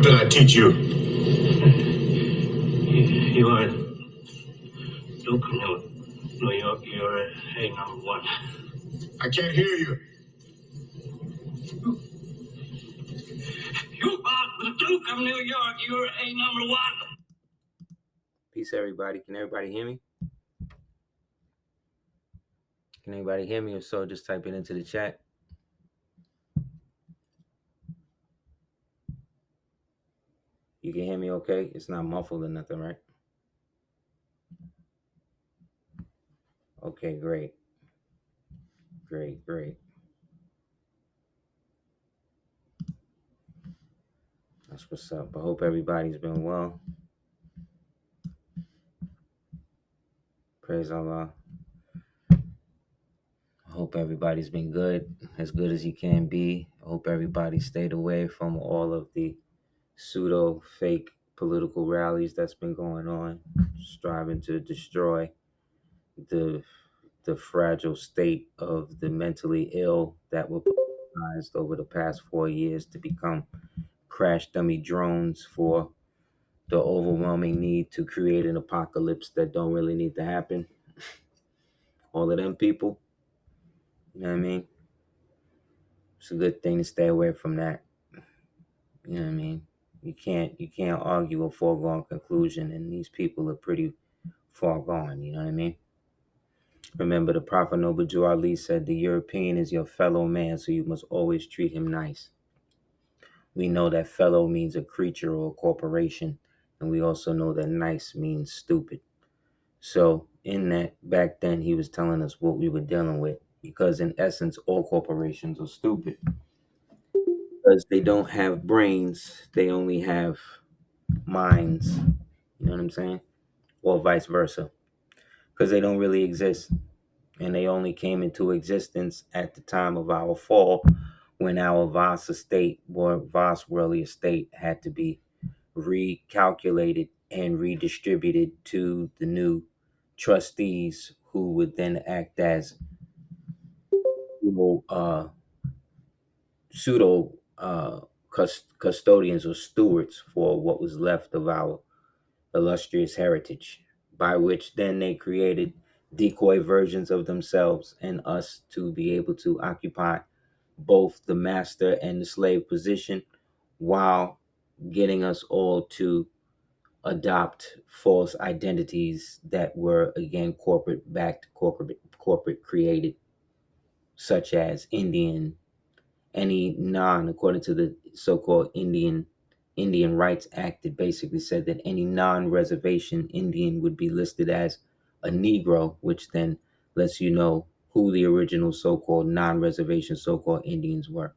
did I teach you? You are Duke of New York. You're a number one. I can't hear you. You are the Duke of New York. You're a number one. Peace, everybody. Can everybody hear me? Can anybody hear me? If so, just type it into the chat. You can hear me okay? It's not muffled or nothing, right? Okay, great. Great. That's what's up. I hope everybody's been well. Praise Allah. I hope everybody's been good as you can be. I hope everybody stayed away from all of the pseudo fake political rallies that's been going on, striving to destroy the fragile state of the mentally ill that were popularized over the past 4 years to become crash dummy drones for the overwhelming need to create an apocalypse that don't really need to happen. All of them people, you know what I mean? It's a good thing to stay away from that. You know what I mean? You can't argue a foregone conclusion, and these people are pretty far gone, you know what I mean? Remember, the Prophet Noble Jew Ali said, the European is your fellow man, so you must always treat him nice. We know that fellow means a creature or a corporation, and we also know that nice means stupid. So in that, back then, he was telling us what we were dealing with, because in essence, all corporations are stupid. Because they don't have brains, they only have minds. You know what I'm saying? Or vice versa. Because they don't really exist. And they only came into existence at the time of our fall, when our vast estate or vast worldly estate had to be recalculated and redistributed to the new trustees, who would then act as pseudo custodians or stewards for what was left of our illustrious heritage, by which then they created decoy versions of themselves and us to be able to occupy both the master and the slave position, while getting us all to adopt false identities that were again corporate backed, corporate created, such as Indian, according to the so-called Indian Rights Act, it basically said that any non-reservation Indian would be listed as a Negro, which then lets you know who the original so-called non-reservation so-called Indians were.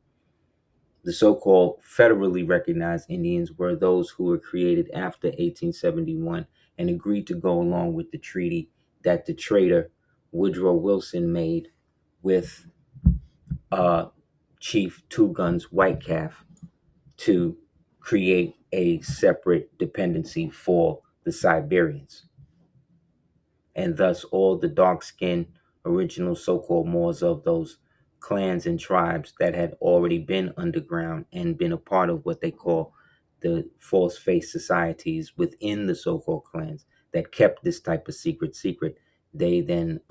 The so-called federally recognized Indians were those who were created after 1871 and agreed to go along with the treaty that the traitor Woodrow Wilson made with Chief Two Guns Whitecalf to create a separate dependency for the Siberians. And thus all the dark-skinned original so-called Moors of those clans and tribes that had already been underground and been a part of what they call the false face societies within the so-called clans that kept this type of secret, they then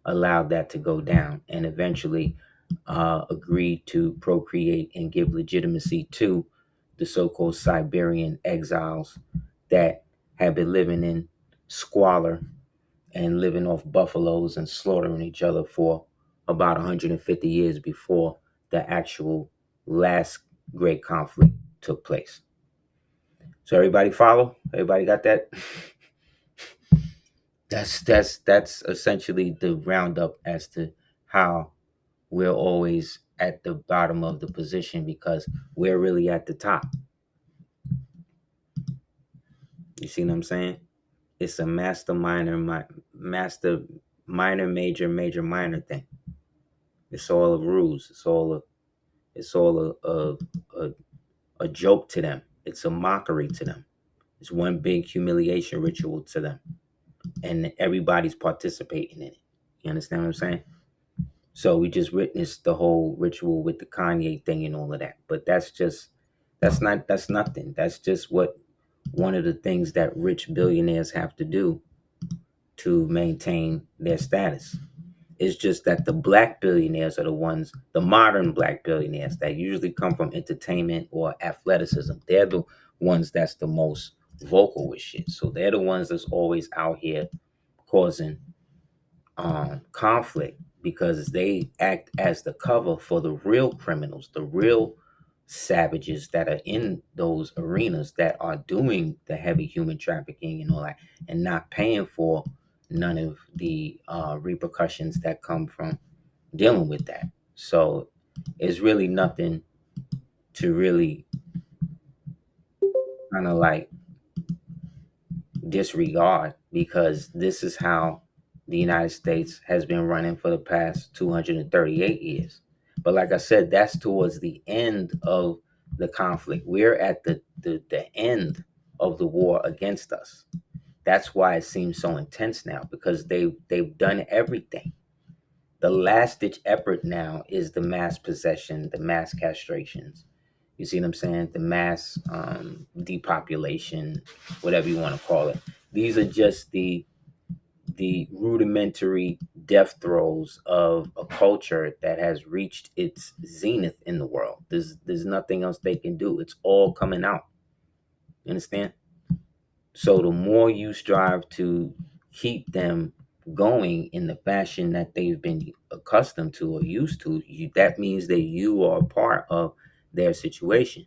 allowed that to go down and eventually agreed to procreate and give legitimacy to the so-called Siberian exiles that had been living in squalor and living off buffaloes and slaughtering each other for about 150 years before the actual last great conflict took place. So everybody follow? Everybody got that? That's essentially the roundup as to how we're always at the bottom of the position, because we're really at the top. You see what I'm saying? It's a master minor major minor thing. It's all a ruse. It's all a joke to them. It's a mockery to them. It's one big humiliation ritual to them, and everybody's participating in it. You understand what I'm saying? So we just witnessed the whole ritual with the Kanye thing and all of that. But that's just That's nothing. That's just what one of the things that rich billionaires have to do to maintain their status. It's just that the black billionaires are the ones, the modern black billionaires that usually come from entertainment or athleticism. They're the ones that's the most vocal with shit. So they're the ones that's always out here causing conflict because they act as the cover for the real criminals, the real savages that are in those arenas that are doing the heavy human trafficking and all that, and not paying for none of the repercussions that come from dealing with that. So it's really nothing to really kind of like disregard because this is how the United States has been running for the past 238 years. But like I said, that's towards the end of the conflict. We're at the end of the war against us. That's why it seems so intense now because they've done everything. The last ditch effort now is the mass possession, the mass castrations. You see what I'm saying? The mass depopulation, whatever you want to call it. These are just the rudimentary death throes of a culture that has reached its zenith in the world. There's nothing else they can do. It's all coming out. You understand? So the more you strive to keep them going in the fashion that they've been accustomed to or used to, that means that you are a part of their situation.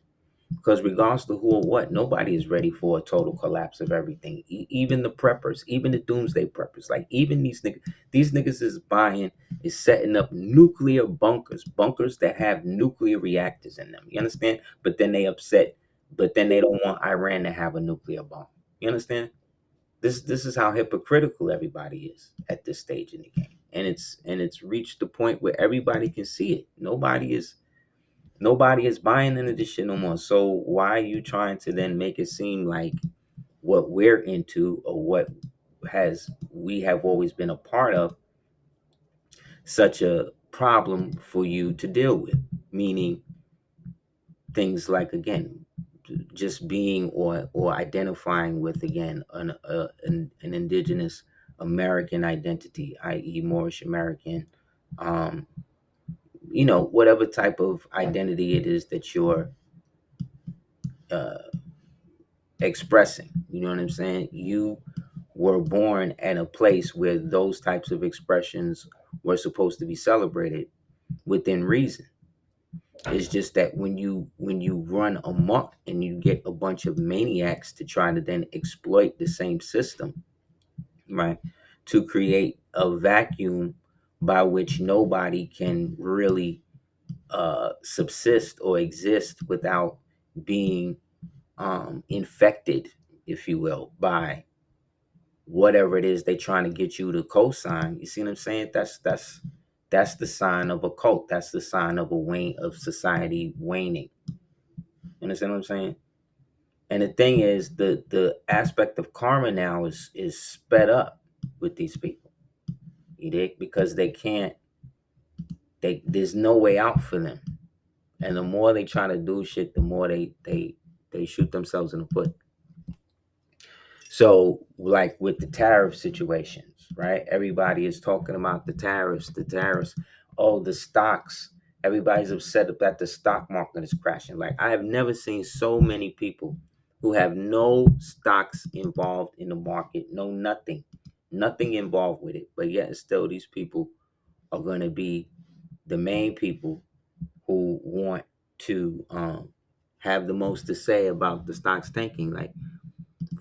Because regardless to who or what, nobody is ready for a total collapse of everything. Even the preppers, even the doomsday preppers, like even these niggas is setting up nuclear bunkers that have nuclear reactors in them. You understand? But then they upset, but then they don't want Iran to have a nuclear bomb. You understand? This is how hypocritical everybody is at this stage in the game. And it's reached the point where everybody can see it. Nobody is buying into this shit no more. So why are you trying to then make it seem like what we're into or what has we have always been a part of such a problem for you to deal with? Meaning things like again just being or identifying with again an indigenous American identity, i.e. Moorish American, um, whatever type of identity it is that you're uh, expressing. You know what I'm saying? You were born at a place where those types of expressions were supposed to be celebrated within reason. It's just that when you run amok and you get a bunch of maniacs to try to then exploit the same system, right, to create a vacuum by which nobody can really subsist or exist without being infected, if you will, by whatever it is they're trying to get you to co-sign. You see what I'm saying? That's the sign of a cult. That's the sign of a wane of society waning. You understand what I'm saying? And the thing is, the aspect of karma now is sped up with these people. You dig? Because they can't. There's no way out for them. And the more they try to do shit, the more they shoot themselves in the foot. So, like with the tariff situations, right? Everybody is talking about the tariffs. Oh, the stocks. Everybody's upset that the stock market is crashing. Like, I have never seen so many people who have no stocks involved in the market, no nothing involved with it. But yet, still, these people are going to be the main people who want to have the most to say about the stocks tanking. Like,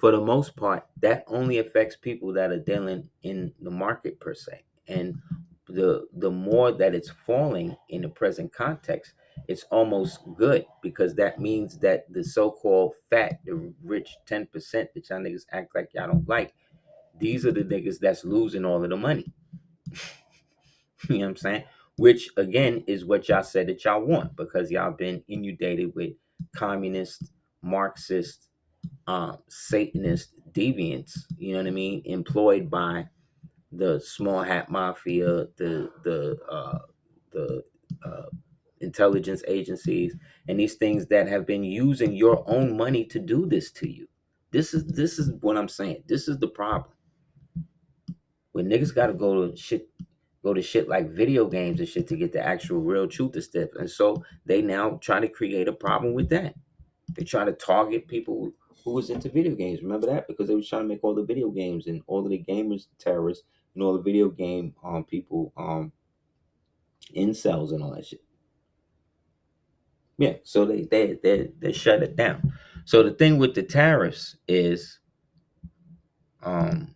for the most part, that only affects people that are dealing in the market per se. And the more that it's falling in the present context, it's almost good because that means that the so-called fat, the rich 10% that y'all niggas act like y'all don't like, these are the niggas that's losing all of the money. You know what I'm saying? Which again is what y'all said that y'all want because y'all been inundated with communist, Marxist, Satanist deviants, you know what I mean, employed by the small hat mafia, the intelligence agencies, and these things that have been using your own money to do this to you. This is what I'm saying. This is the problem. When niggas gotta go to shit like video games and shit to get the actual real truth of stuff. And so they now try to create a problem with that. They try to target people who was into video games. Remember that? Because they was trying to make all the video games and all of the gamers terrorists and all the video game people incels and all that shit. Yeah, so they shut it down. So the thing with the tariffs is um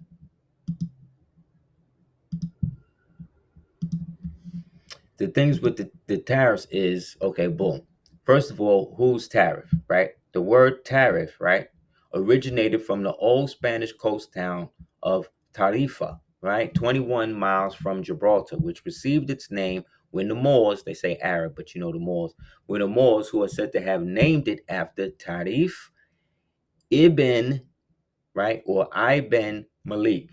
the things with the tariffs is okay, boom. First of all, who's tariff, right? The word tariff, right, originated from the old Spanish coast town of Tarifa, right? 21 miles from Gibraltar, which received its name when the Moors, they say Arab, but you know the Moors, when the Moors who are said to have named it after Tariq ibn, right, or Ibn Malik,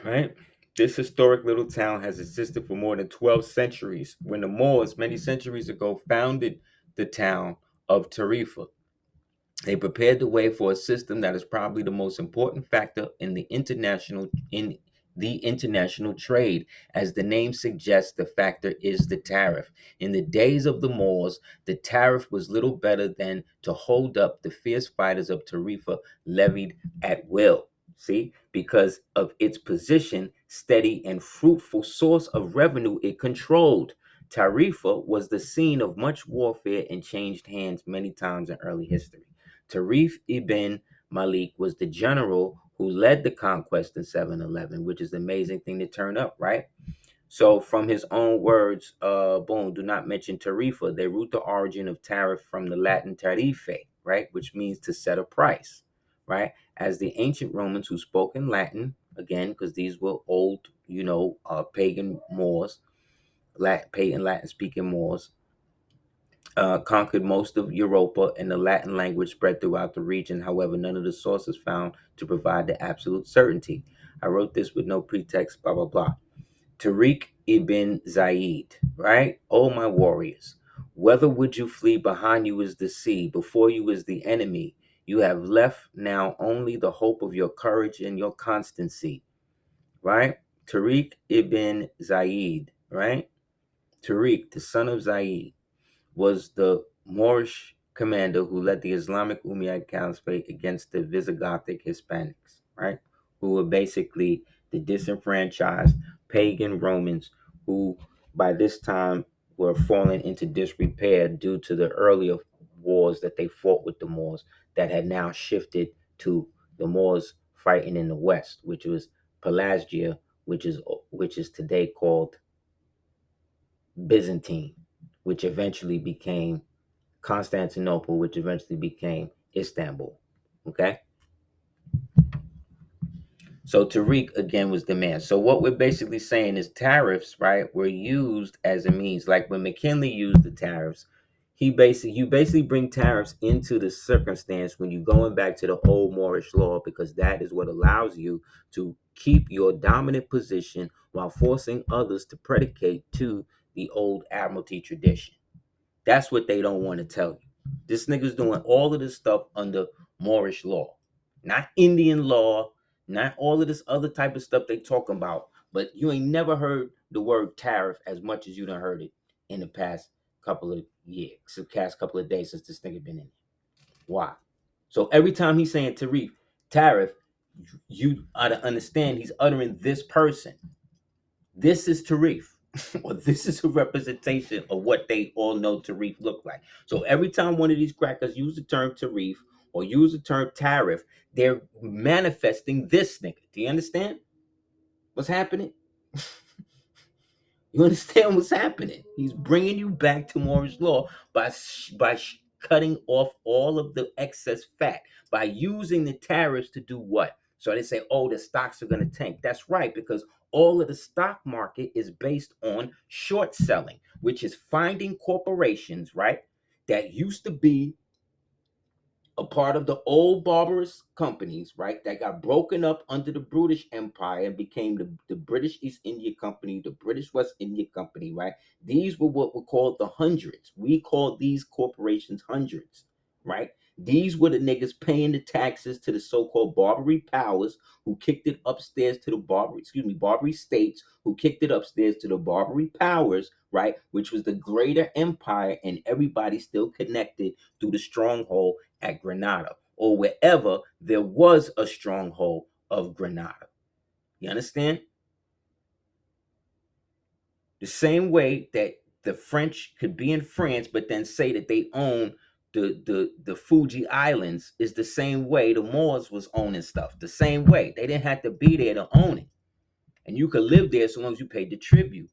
right? This historic little town has existed for more than 12 centuries when the Moors, many centuries ago, founded the town of Tarifa. They prepared the way for a system that is probably the most important factor in the international trade. As the name suggests, the factor is the tariff. In the days of the Moors, the tariff was little better than to hold up the fierce fighters of Tarifa levied at will. See, because of its position, steady and fruitful source of revenue it controlled. Tarifa was the scene of much warfare and changed hands many times in early history. Tariq ibn Malik was the general who led the conquest in 711, which is an amazing thing to turn up, right? So, from his own words, boom, do not mention tarifa. They root the origin of tariff from the Latin tarife, right, which means to set a price, right? As the ancient Romans who spoke in Latin, again, because these were old, pagan Moors, pagan Latin speaking Moors, conquered most of Europa, and the Latin language spread throughout the region. However, none of the sources found to provide the absolute certainty. I wrote this with no pretext, blah, blah, blah. Tariq ibn Ziyad, right? Oh, my warriors, whether would you flee? Behind you is the sea, before you is the enemy. You have left now only the hope of your courage and your constancy, right? Tariq ibn Ziyad, right? Tariq, the son of Ziyad, was the Moorish commander who led the Islamic Umayyad Caliphate against the Visigothic Hispanics, right? Who were basically the disenfranchised pagan Romans who, by this time, were falling into disrepair due to the earlier wars that they fought with the Moors that had now shifted to the Moors fighting in the west, which was Pelasgia, which is today called Byzantine, which eventually became Constantinople, which eventually became Istanbul. Okay? So Tariq again was the man. So what we're basically saying is tariffs, right, were used as a means. Like when McKinley used the tariffs, you basically bring tariffs into the circumstance when you're going back to the old Moorish law, because that is what allows you to keep your dominant position while forcing others to predicate to the old Admiralty tradition. That's what they don't want to tell you. This nigga's doing all of this stuff under Moorish law, not Indian law, not all of this other type of stuff they talking about. But you ain't never heard the word tariff as much as you done heard it in the past couple of years, the past couple of days since this nigga been in. Why? So every time he's saying tariff, you ought to understand he's uttering this person. This is Tariq. Well, this is a representation of what they all know Tariq look like. So every time one of these crackers use the term Tariq or use the term tariff, they're manifesting this nigga. Do you understand what's happening? You understand what's happening? He's bringing you back to Moorish law by cutting off all of the excess fat, by using the tariffs to do what? So they say, oh, the stocks are going to tank. That's right, because all of the stock market is based on short selling, which is finding corporations, right, that used to be a part of the old barbarous companies, right, that got broken up under the British Empire and became the British East India Company, the British West India Company, right? These were what were called the hundreds. We called these corporations hundreds, right? These were the niggas paying the taxes to the so-called Barbary powers who kicked it upstairs to the Barbary states who kicked it upstairs to the Barbary powers, right? Which was the greater empire, and everybody still connected through the stronghold at Granada or wherever there was a stronghold of Granada. You understand? The same way that the French could be in France, but then say that they own the Fuji Islands is the same way the Moors was owning stuff. The same way. They didn't have to be there to own it. And you could live there so long as you paid the tribute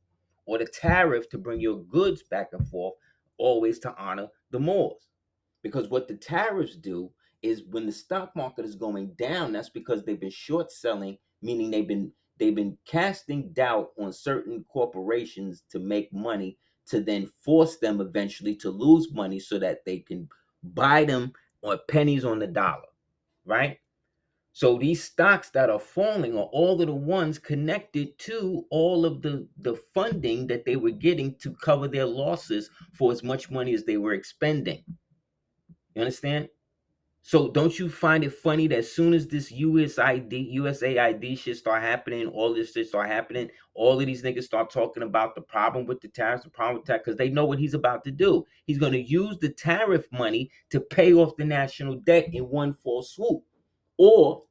or the tariff to bring your goods back and forth, always to honor the Moors. Because what the tariffs do is when the stock market is going down, that's because they've been short selling, meaning they've been casting doubt on certain corporations to make money, to then force them eventually to lose money so that they can buy them on pennies on the dollar, right? So these stocks that are falling are all of the ones connected to all of the funding that they were getting to cover their losses for as much money as they were expending. You understand? So don't you find it funny that as soon as this USAID shit start happening, all this shit start happening, all of these niggas start talking about the problem with the tariffs, the problem with tax, because they know what he's about to do. He's going to use the tariff money to pay off the national debt in one full swoop, or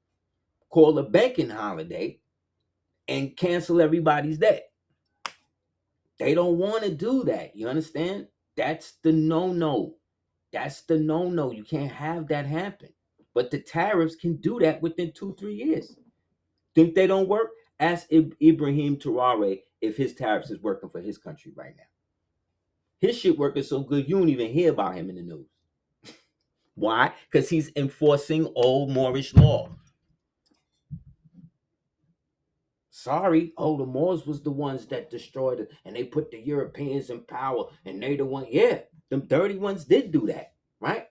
call a banking holiday and cancel everybody's debt. They don't want to do that. You understand? That's the no-no. That's the no-no. You can't have that happen. But the tariffs can do that within 2-3 years. Think they don't work? Ask Ibrahim Traore if his tariffs is working for his country right now. His shit working so good you don't even hear about him in the news. Why? Because he's enforcing old Moorish law. Sorry, oh, the Moors was the ones that destroyed it, and they put the Europeans in power, and they the one. Yeah, them dirty ones did do that, right?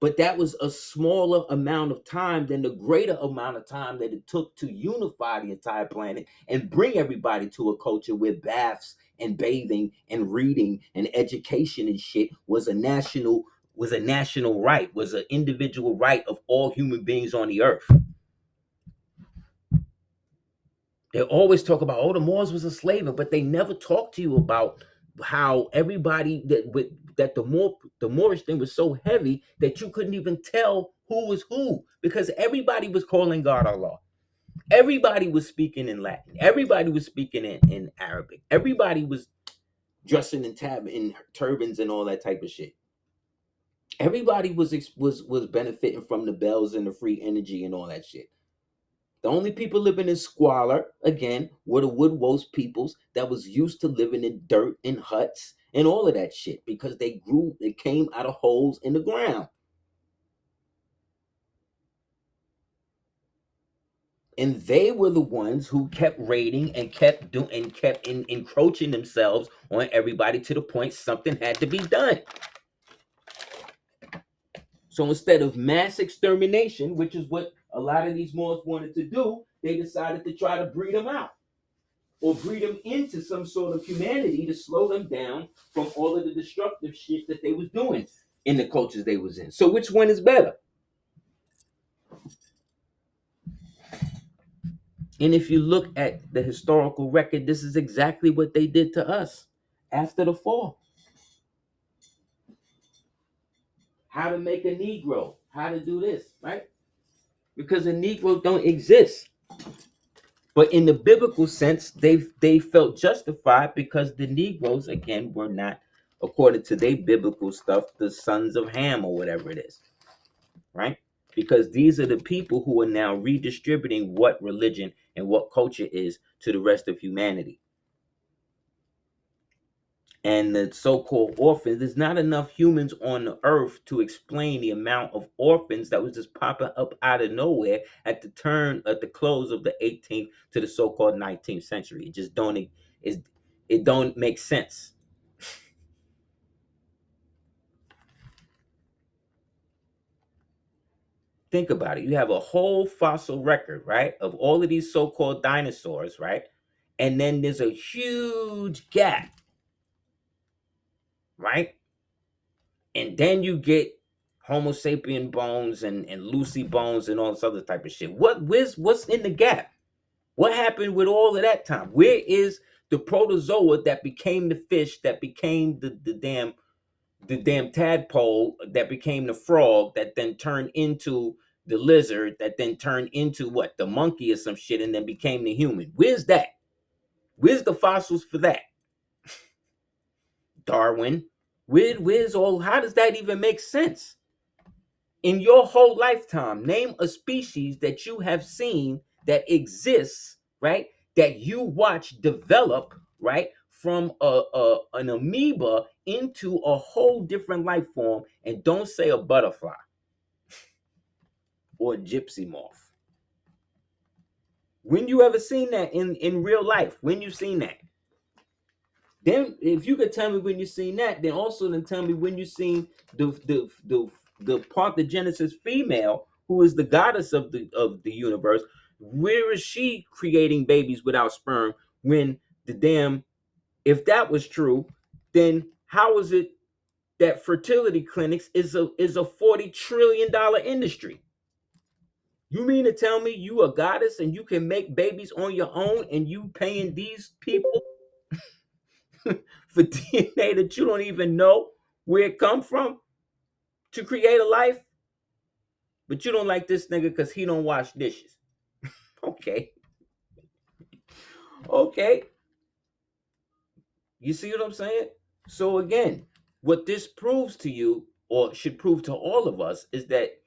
But that was a smaller amount of time than the greater amount of time that it took to unify the entire planet and bring everybody to a culture where baths and bathing and reading and education and shit was a national right, was an individual right of all human beings on the earth. They always talk about, oh, the Moors was a slaver, but they never talk to you about how everybody that the Moorish thing was so heavy that you couldn't even tell who was who, because everybody was calling God Allah. Everybody was speaking in Latin. Everybody was speaking in Arabic. Everybody was dressing in turbans and all that type of shit. Everybody was benefiting from the bells and the free energy and all that shit. The only people living in squalor, again, were the wood-wolf peoples that was used to living in dirt and huts and all of that shit, because they came out of holes in the ground. And they were the ones who kept raiding and kept encroaching themselves on everybody to the point something had to be done. So instead of mass extermination, which is what a lot of these Moors wanted to do, they decided to try to breed them out, or breed them into some sort of humanity to slow them down from all of the destructive shit that they was doing in the cultures they was in. So which one is better? And if you look at the historical record, this is exactly what they did to us after the fall. How to make a Negro, how to do this, right? Because a Negro don't exist. But in the biblical sense, they felt justified because the Negroes, again, were not, according to their biblical stuff, the sons of Ham or whatever it is, right? Because these are the people who are now redistributing what religion and what culture is to the rest of humanity. And the so-called orphans, there's not enough humans on the earth to explain the amount of orphans that was just popping up out of nowhere at the close of the 18th to the so-called 19th century. It just don't make sense. Think about it. You have a whole fossil record, right, of all of these so-called dinosaurs, right? And then there's a huge gap, right? And then you get Homo sapien bones and Lucy bones and all this other type of shit. What's in the gap? What happened with all of that time? Where is the protozoa that became the fish, that became the damn tadpole, that became the frog, that then turned into the lizard, that then turned into what, the monkey or some shit, and then became the human? Where's that? Where's the fossils for that? Darwin. Where's all? How does that even make sense? In your whole lifetime, name a species that you have seen that exists, right? That you watch develop, right? From an amoeba into a whole different life form, and don't say a butterfly or a gypsy moth. When you ever seen that in real life? When you seen that? Then, if you could tell me when you seen that, then also then tell me when you seen the Parthenogenesis female, who is the goddess of the universe. Where is she creating babies without sperm? When the damn, if that was true, then how is it that fertility clinics is a $40 trillion industry? You mean to tell me you a goddess and you can make babies on your own, and you paying these people for DNA that you don't even know where it come from to create a life? But you don't like this nigga because he don't wash dishes. Okay. Okay. You see what I'm saying? So again, what this proves to you, or should prove to all of us, is that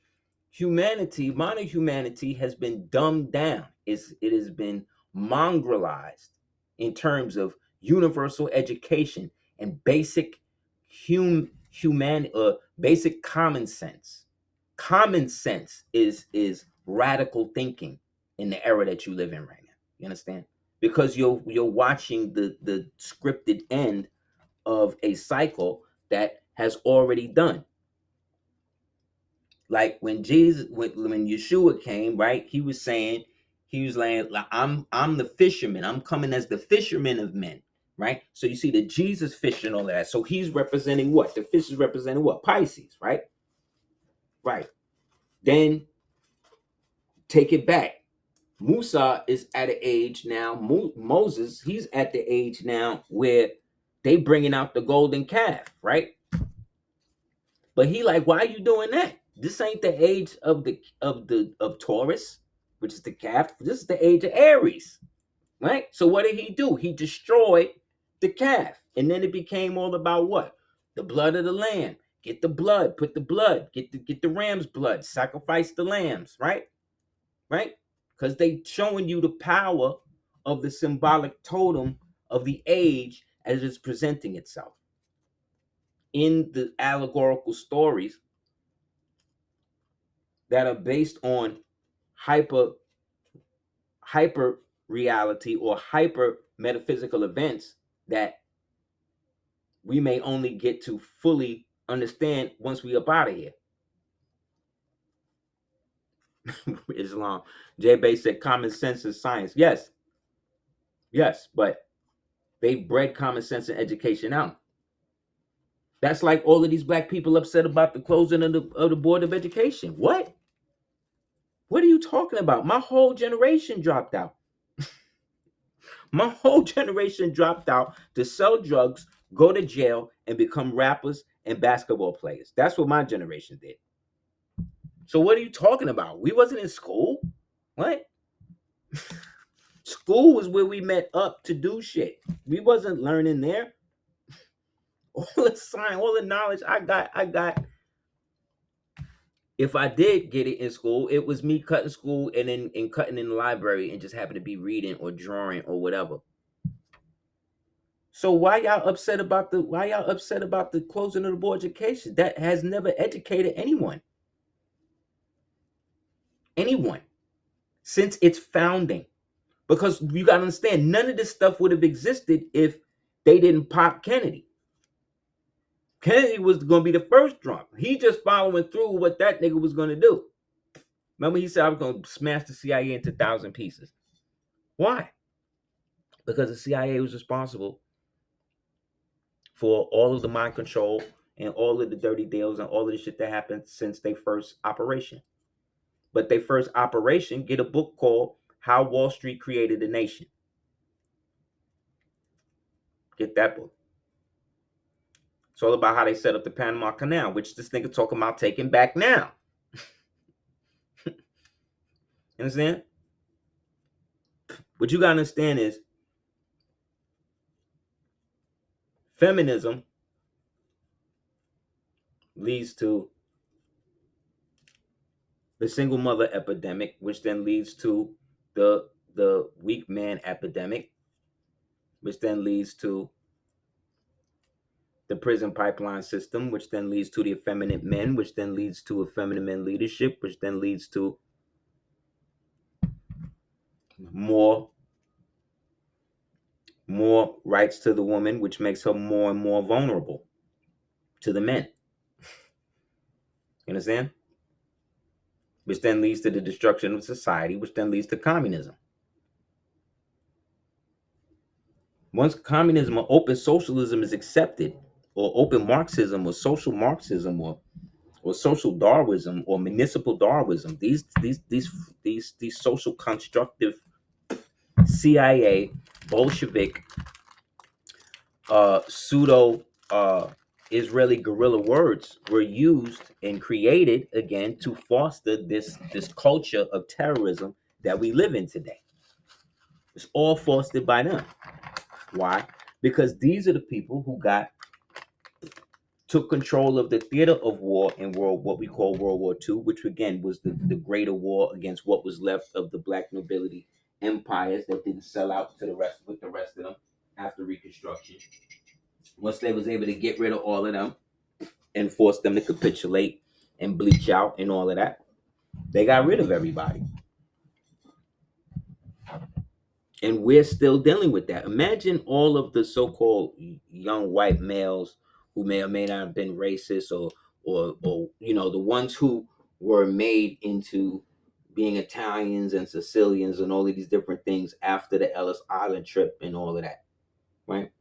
humanity, modern humanity, has been dumbed down. It has been mongrelized in terms of universal education and basic basic common sense. Common sense is radical thinking in the era that you live in right now. You understand? Because you're watching the scripted end of a cycle that has already done. Like when Yeshua came, right? He was saying, he was like, I'm the fisherman. I'm coming as the fisherman of men, right? So you see the Jesus fish and all that. So he's representing what? The fish is representing what? Pisces, right? Right. Then take it back. Musa is at an age now. Moses, he's at the age now where they bringing out the golden calf, right? But he like, why are you doing that? This ain't the age of Taurus, which is the calf. This is the age of Aries, right? So what did he do? He destroyed the calf, and then it became all about what? The blood of the lamb. Get the blood, put the blood, get the ram's blood, sacrifice the lambs, right? Right? Because they showing you the power of the symbolic totem of the age as it's presenting itself in the allegorical stories that are based on hyper hyper reality or hyper metaphysical events that we may only get to fully understand once we up out of here. Islam. J Bay said common sense is science. Yes, but they bred common sense and education out. That's like all of these black people upset about the closing of the Board of Education. What? What are you talking about? My whole generation dropped out. My whole generation dropped out to sell drugs, go to jail, and become rappers and basketball players. That's what my generation did. So what are you talking about? We wasn't in school. What? School was where we met up to do shit. We wasn't learning there. All the science, all the knowledge I got. If I did get it in school, it was me cutting school and cutting in the library and just happened to be reading or drawing or whatever. So why y'all upset about the closing of the board of education? That has never educated anyone. Anyone since its founding. Because you gotta understand, none of this stuff would have existed if they didn't pop Kennedy. Kennedy was gonna be the first drunk. He just following through what that nigga was gonna do. Remember, he said I was going to smash the CIA into 1,000 pieces. Why? Because the CIA was responsible for all of the mind control and all of the dirty deals and all of the shit that happened since their first operation. But their first operation, get a book called How Wall Street Created a Nation. Get that book. It's all about how they set up the Panama Canal, which this nigga talking about taking back now. You understand? What you gotta understand is feminism leads to the single mother epidemic, which then leads to the weak man epidemic, which then leads to the prison pipeline system, which then leads to the effeminate men, which then leads to effeminate men leadership, which then leads to more rights to the woman, which makes her more and more vulnerable to the men. You understand? Which then leads to the destruction of society, which then leads to communism. Once communism or open socialism is accepted, or open Marxism or social Marxism or social Darwinism or municipal Darwinism, these social constructive CIA Bolshevik pseudo Israeli guerrilla words were used and created again to foster this culture of terrorism that we live in today. It's all fostered by them. Why? Because these are the people who took control of the theater of war in what we call World War II, which again was the greater war against what was left of the black nobility empires that didn't sell out to the rest of them after Reconstruction. Once they was able to get rid of all of them and force them to capitulate and bleach out and all of that, they got rid of everybody. And we're still dealing with that. Imagine all of the so-called young white males who may or may not have been racist or you know, the ones who were made into being Italians and Sicilians and all of these different things after the Ellis Island trip and all of that, right?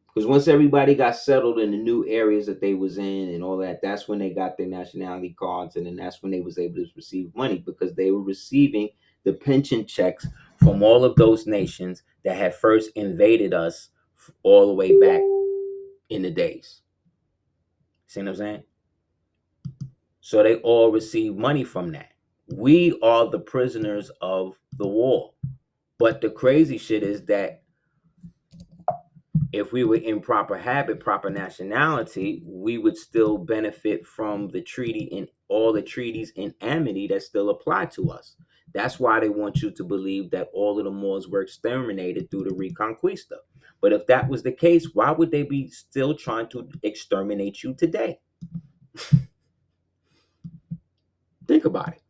Because once everybody got settled in the new areas that they was in and all that, that's when they got their nationality cards, and then that's when they was able to receive money, because they were receiving the pension checks from all of those nations that had first invaded us all the way back in the days. See what I'm saying? So they all receive money from that. We are the prisoners of the war. But the crazy shit is that if we were in proper habit, proper nationality, we would still benefit from the treaty and all the treaties in amity that still apply to us. That's why they want you to believe that all of the Moors were exterminated through the Reconquista. But if that was the case, why would they be still trying to exterminate you today? Think about it.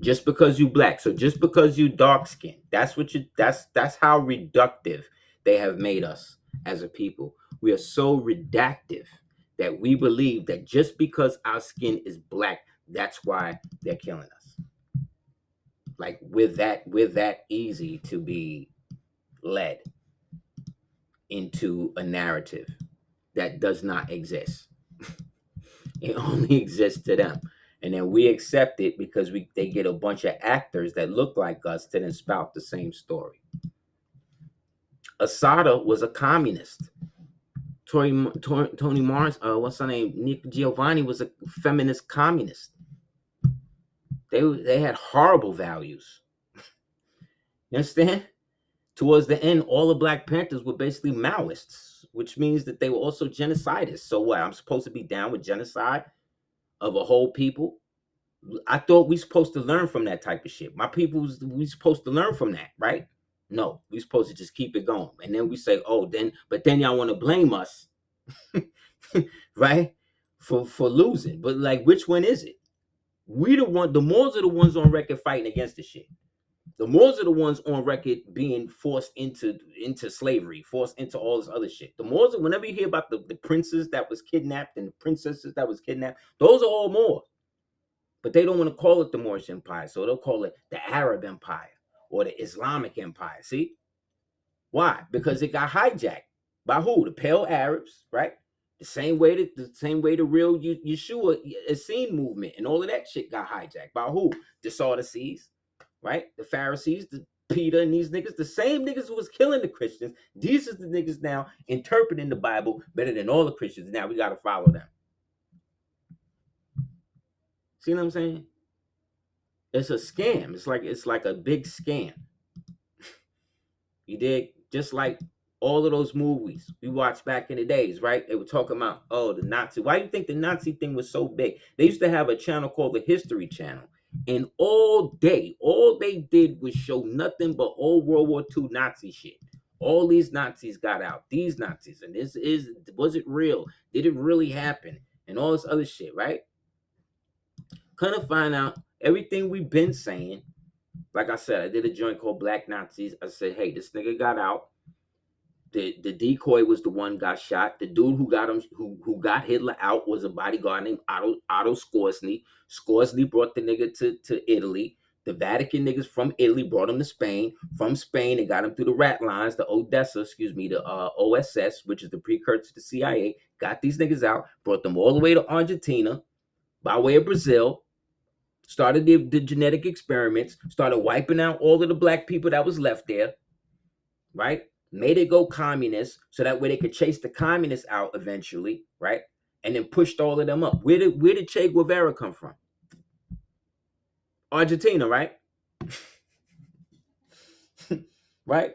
Just because you black, so just because you dark skinned, that's how reductive they have made us as a people. We are so reductive that we believe that just because our skin is black, that's why they're killing us. Like we're that easy to be led into a narrative that does not exist. It only exists to them. And then we accept it because they get a bunch of actors that look like us to then spout the same story. Asada was a communist. Tony Mars, what's her name? Nick Giovanni was a feminist communist. They had horrible values. You understand? Towards the end, all the Black Panthers were basically Maoists, which means that they were also genocidists. So what? I'm supposed to be down with genocide of a whole people? I thought we supposed to learn from that type of shit. My people, we supposed to learn from that, right? No, we supposed to just keep it going. And then we say, but then y'all want to blame us, right? For losing. But like, which one is it? The Moors are the ones on record fighting against the shit. The Moors are the ones on record being forced into slavery, forced into all this other shit. The Moors, whenever you hear about the princes that was kidnapped and the princesses that was kidnapped, those are all Moors. But they don't want to call it the Moorish Empire, so they'll call it the Arab Empire or the Islamic Empire. See? Why? Because it got hijacked by who? The pale Arabs, right? The same way the real Yeshua Essene movement and all of that shit got hijacked by who? The Sadducees, right? The Pharisees, the Peter and these niggas, the same niggas who was killing the Christians. These are the niggas now interpreting the Bible better than all the Christians. Now we got to follow them. See what I'm saying? It's a scam. It's like a big scam. You dig? Just like all of those movies we watched back in the days, right? They were talking about, oh, the Nazi. Why do you think the Nazi thing was so big? They used to have a channel called the History Channel. And all day, all they did was show nothing but old World War II Nazi shit. All these Nazis got out. These Nazis. And was it real? Did it really happen? And all this other shit, right? Kind of find out everything we've been saying. Like I said, I did a joint called Black Nazis. I said, hey, this nigga got out. The decoy was the one got shot. The dude who got him, who got Hitler out, was a bodyguard named Otto Scorsny. Scorsny brought the nigga to Italy. The Vatican niggas from Italy brought him to Spain. From Spain, they got him through the rat lines, the OSS, which is the precursor to the CIA. Got these niggas out, brought them all the way to Argentina, by way of Brazil. Started the genetic experiments. Started wiping out all of the black people that was left there, right? Made it go communist so that way they could chase the communists out eventually, right? And then pushed all of them up. Where did Che Guevara come from? Argentina, right? Right?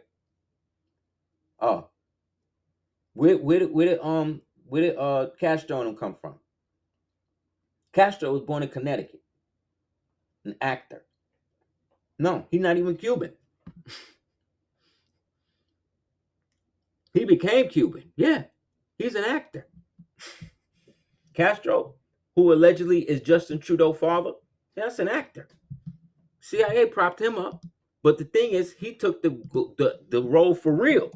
Oh, where did Castro and them come from? Castro was born in Connecticut, an actor. No, he's not even Cuban. He became Cuban. Yeah, he's an actor. Castro, who allegedly is Justin Trudeau's father, that's an actor. CIA propped him up, but the thing is, he took the role for real.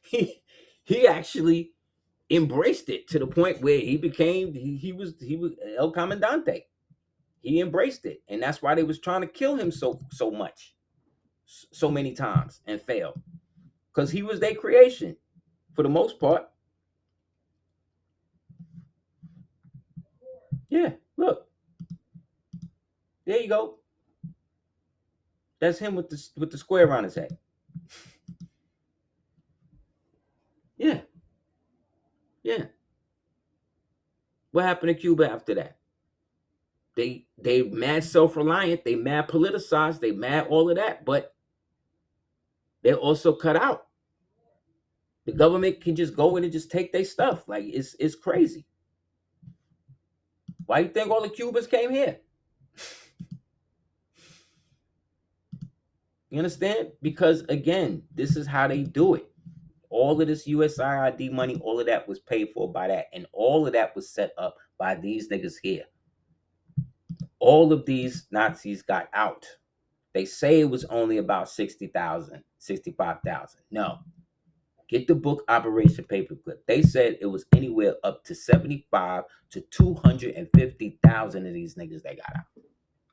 He actually embraced it to the point where he became he was El Comandante. He embraced it, and that's why they was trying to kill him so much, so many times, and failed, because he was their creation for the most part. Yeah, look, there you go. That's him with the square around his head. Yeah, yeah. What happened to Cuba after that? They mad self-reliant, they mad politicized, they mad all of that, but they're also cut out. The government can just go in and just take their stuff. Like it's crazy. Why you think all the Cubans came here? You understand? Because again, this is how they do it. All of this USAID money, all of that was paid for by that. And all of that was set up by these niggas here. All of these Nazis got out. They say it was only about 60,000, 65,000. No. Get the book Operation Paperclip. They said it was anywhere up to 75 to 250,000 of these niggas they got out.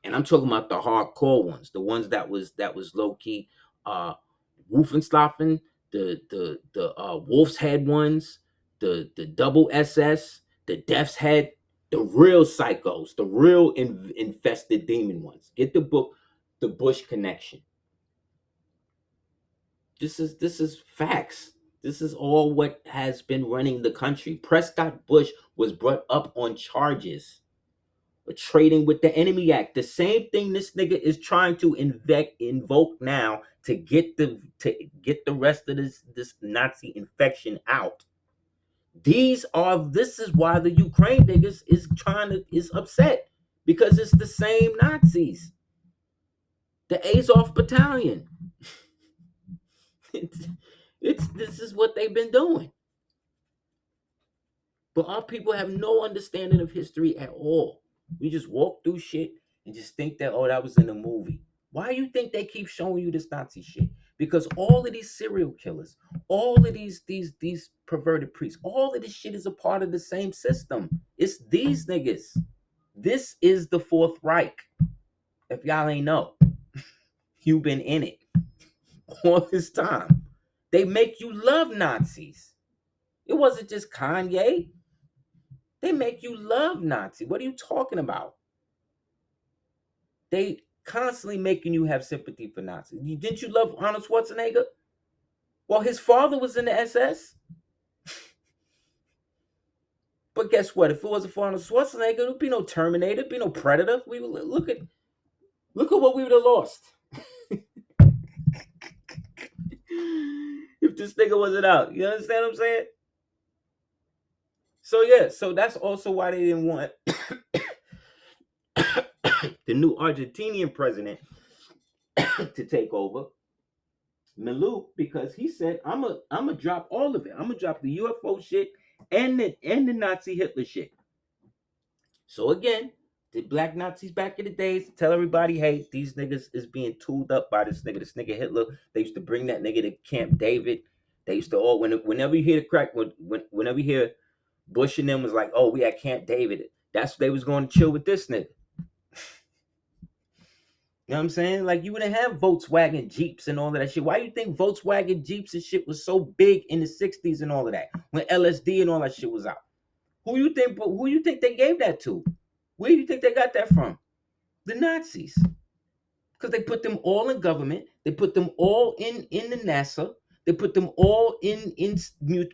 And I'm talking about the hardcore ones, the ones that was low key, Wolfenstoffen, the Wolf's Head ones, the double SS, the Death's Head, the real psychos, the real infested demon ones. Get the book, The Bush Connection. This is facts. This is all what has been running the country. Prescott Bush was brought up on charges of trading with the Enemy Act. The same thing this nigga is trying to invoke now to get the rest of this Nazi infection out. This is why the Ukraine niggas is upset, because it's the same Nazis. The Azov Battalion. This is what they've been doing. But our people have no understanding of history at all. We just walk through shit and just think that, oh, that was in a movie. Why do you think they keep showing you this Nazi shit? Because all of these serial killers, all of these perverted priests, all of this shit is a part of the same system. It's these niggas. This is the Fourth Reich. If y'all ain't know, you've been in it all this time. They make you love Nazis. It wasn't just Kanye. They make you love Nazis. What are you talking about? They constantly making you have sympathy for Nazis. Didn't you love Arnold Schwarzenegger? Well, his father was in the SS. But guess what? If it wasn't for Arnold Schwarzenegger, there'd be no Terminator, there'd be no Predator. We would look at what we would have lost if this nigga wasn't out. You understand what I'm saying? So yeah, so that's also why they didn't want the new Argentinian president to take over, Milou, because he said, I'm a drop all of it. I'm gonna drop the UFO shit and the Nazi Hitler shit. So again, the black Nazis back in the days tell everybody, hey, these niggas is being tooled up by this nigga Hitler. They used to bring that nigga to Camp David. They used to all whenever you hear the crack, whenever you hear Bush and them was like, oh, we at Camp David, that's they was going to chill with this nigga. You know what I'm saying? Like, you wouldn't have Volkswagen Jeeps and all of that shit. Why do you think Volkswagen Jeeps and shit was so big in the 60s and all of that? When LSD and all that shit was out. Who you think they gave that to? Where do you think they got that from? The Nazis. Because they put them all in government. They put them all in the NASA. They put them all in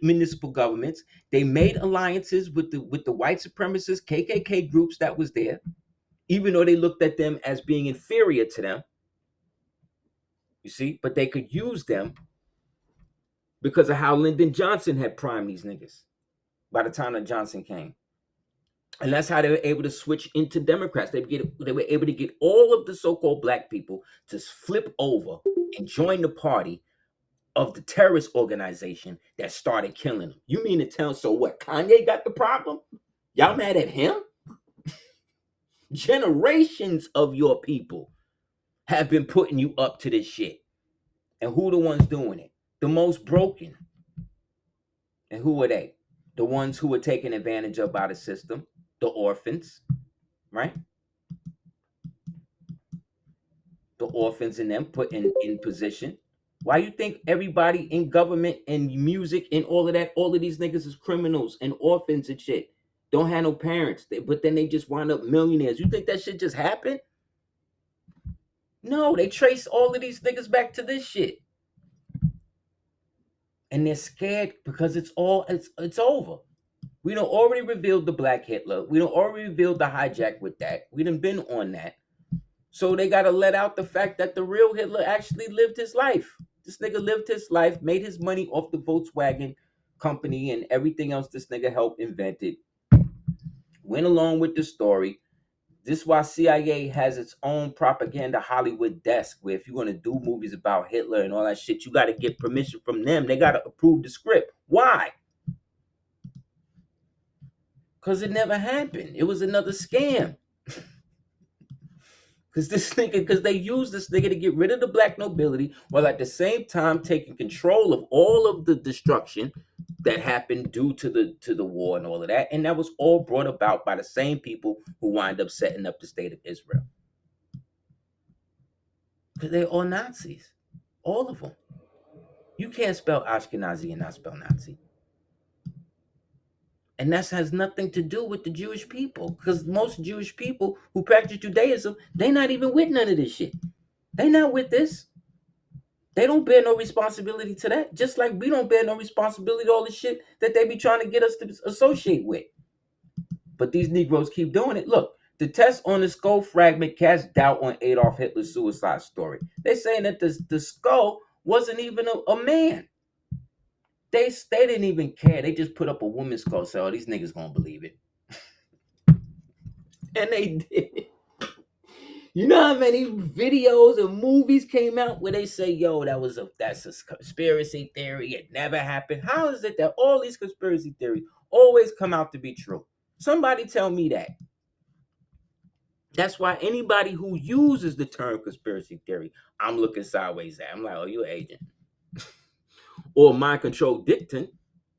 municipal governments. They made alliances with the white supremacist KKK groups that was there, even though they looked at them as being inferior to them. You see? But they could use them because of how Lyndon Johnson had primed these niggas by the time that Johnson came. And that's how they were able to switch into Democrats. They were able to get all of the so-called black people to flip over and join the party of the terrorist organization that started killing them. You mean to tell, so what, Kanye got the problem? Y'all mad at him? Generations of your people have been putting you up to this shit. And who the ones doing it? The most broken. And who are they? The ones who are taken advantage of by the system. The orphans, right? The orphans and them put in position. Why you think everybody in government and music and all of that, all of these niggas is criminals and orphans and shit? Don't have no parents, but then they just wind up millionaires. You think that shit just happened? No, they trace all of these niggas back to this shit. And they're scared because it's over. We done already revealed the Black Hitler. We done already revealed the hijack with that. We done been on that. So they got to let out the fact that the real Hitler actually lived his life. This nigga lived his life, made his money off the Volkswagen company and everything else this nigga helped invented. Went along with the story. This is why CIA has its own propaganda Hollywood desk, where if you're going to do movies about Hitler and all that shit, you got to get permission from them. They got to approve the script. Why? Because it never happened. It was another scam. Because they used this nigga to get rid of the black nobility while at the same time taking control of all of the destruction that happened due to the war and all of that. And that was all brought about by the same people who wind up setting up the state of Israel. Because they're all Nazis. All of them. You can't spell Ashkenazi and not spell Nazi. And that has nothing to do with the Jewish people. Because most Jewish people who practice Judaism, they're not even with none of this shit. They're not with this. They don't bear no responsibility to that. Just like we don't bear no responsibility to all the shit that they be trying to get us to associate with. But these Negroes keep doing it. Look, the test on the skull fragment cast doubt on Adolf Hitler's suicide story. They're saying that the skull wasn't even a man. They didn't even care. They just put up a woman's skull. So oh, these niggas gonna believe it. And they did. You know how many videos and movies came out where they say, yo, that's a conspiracy theory. It never happened. How is it that all these conspiracy theories always come out to be true? Somebody tell me that. That's why anybody who uses the term conspiracy theory, I'm looking sideways at. I'm like, oh, you an agent. Or mind control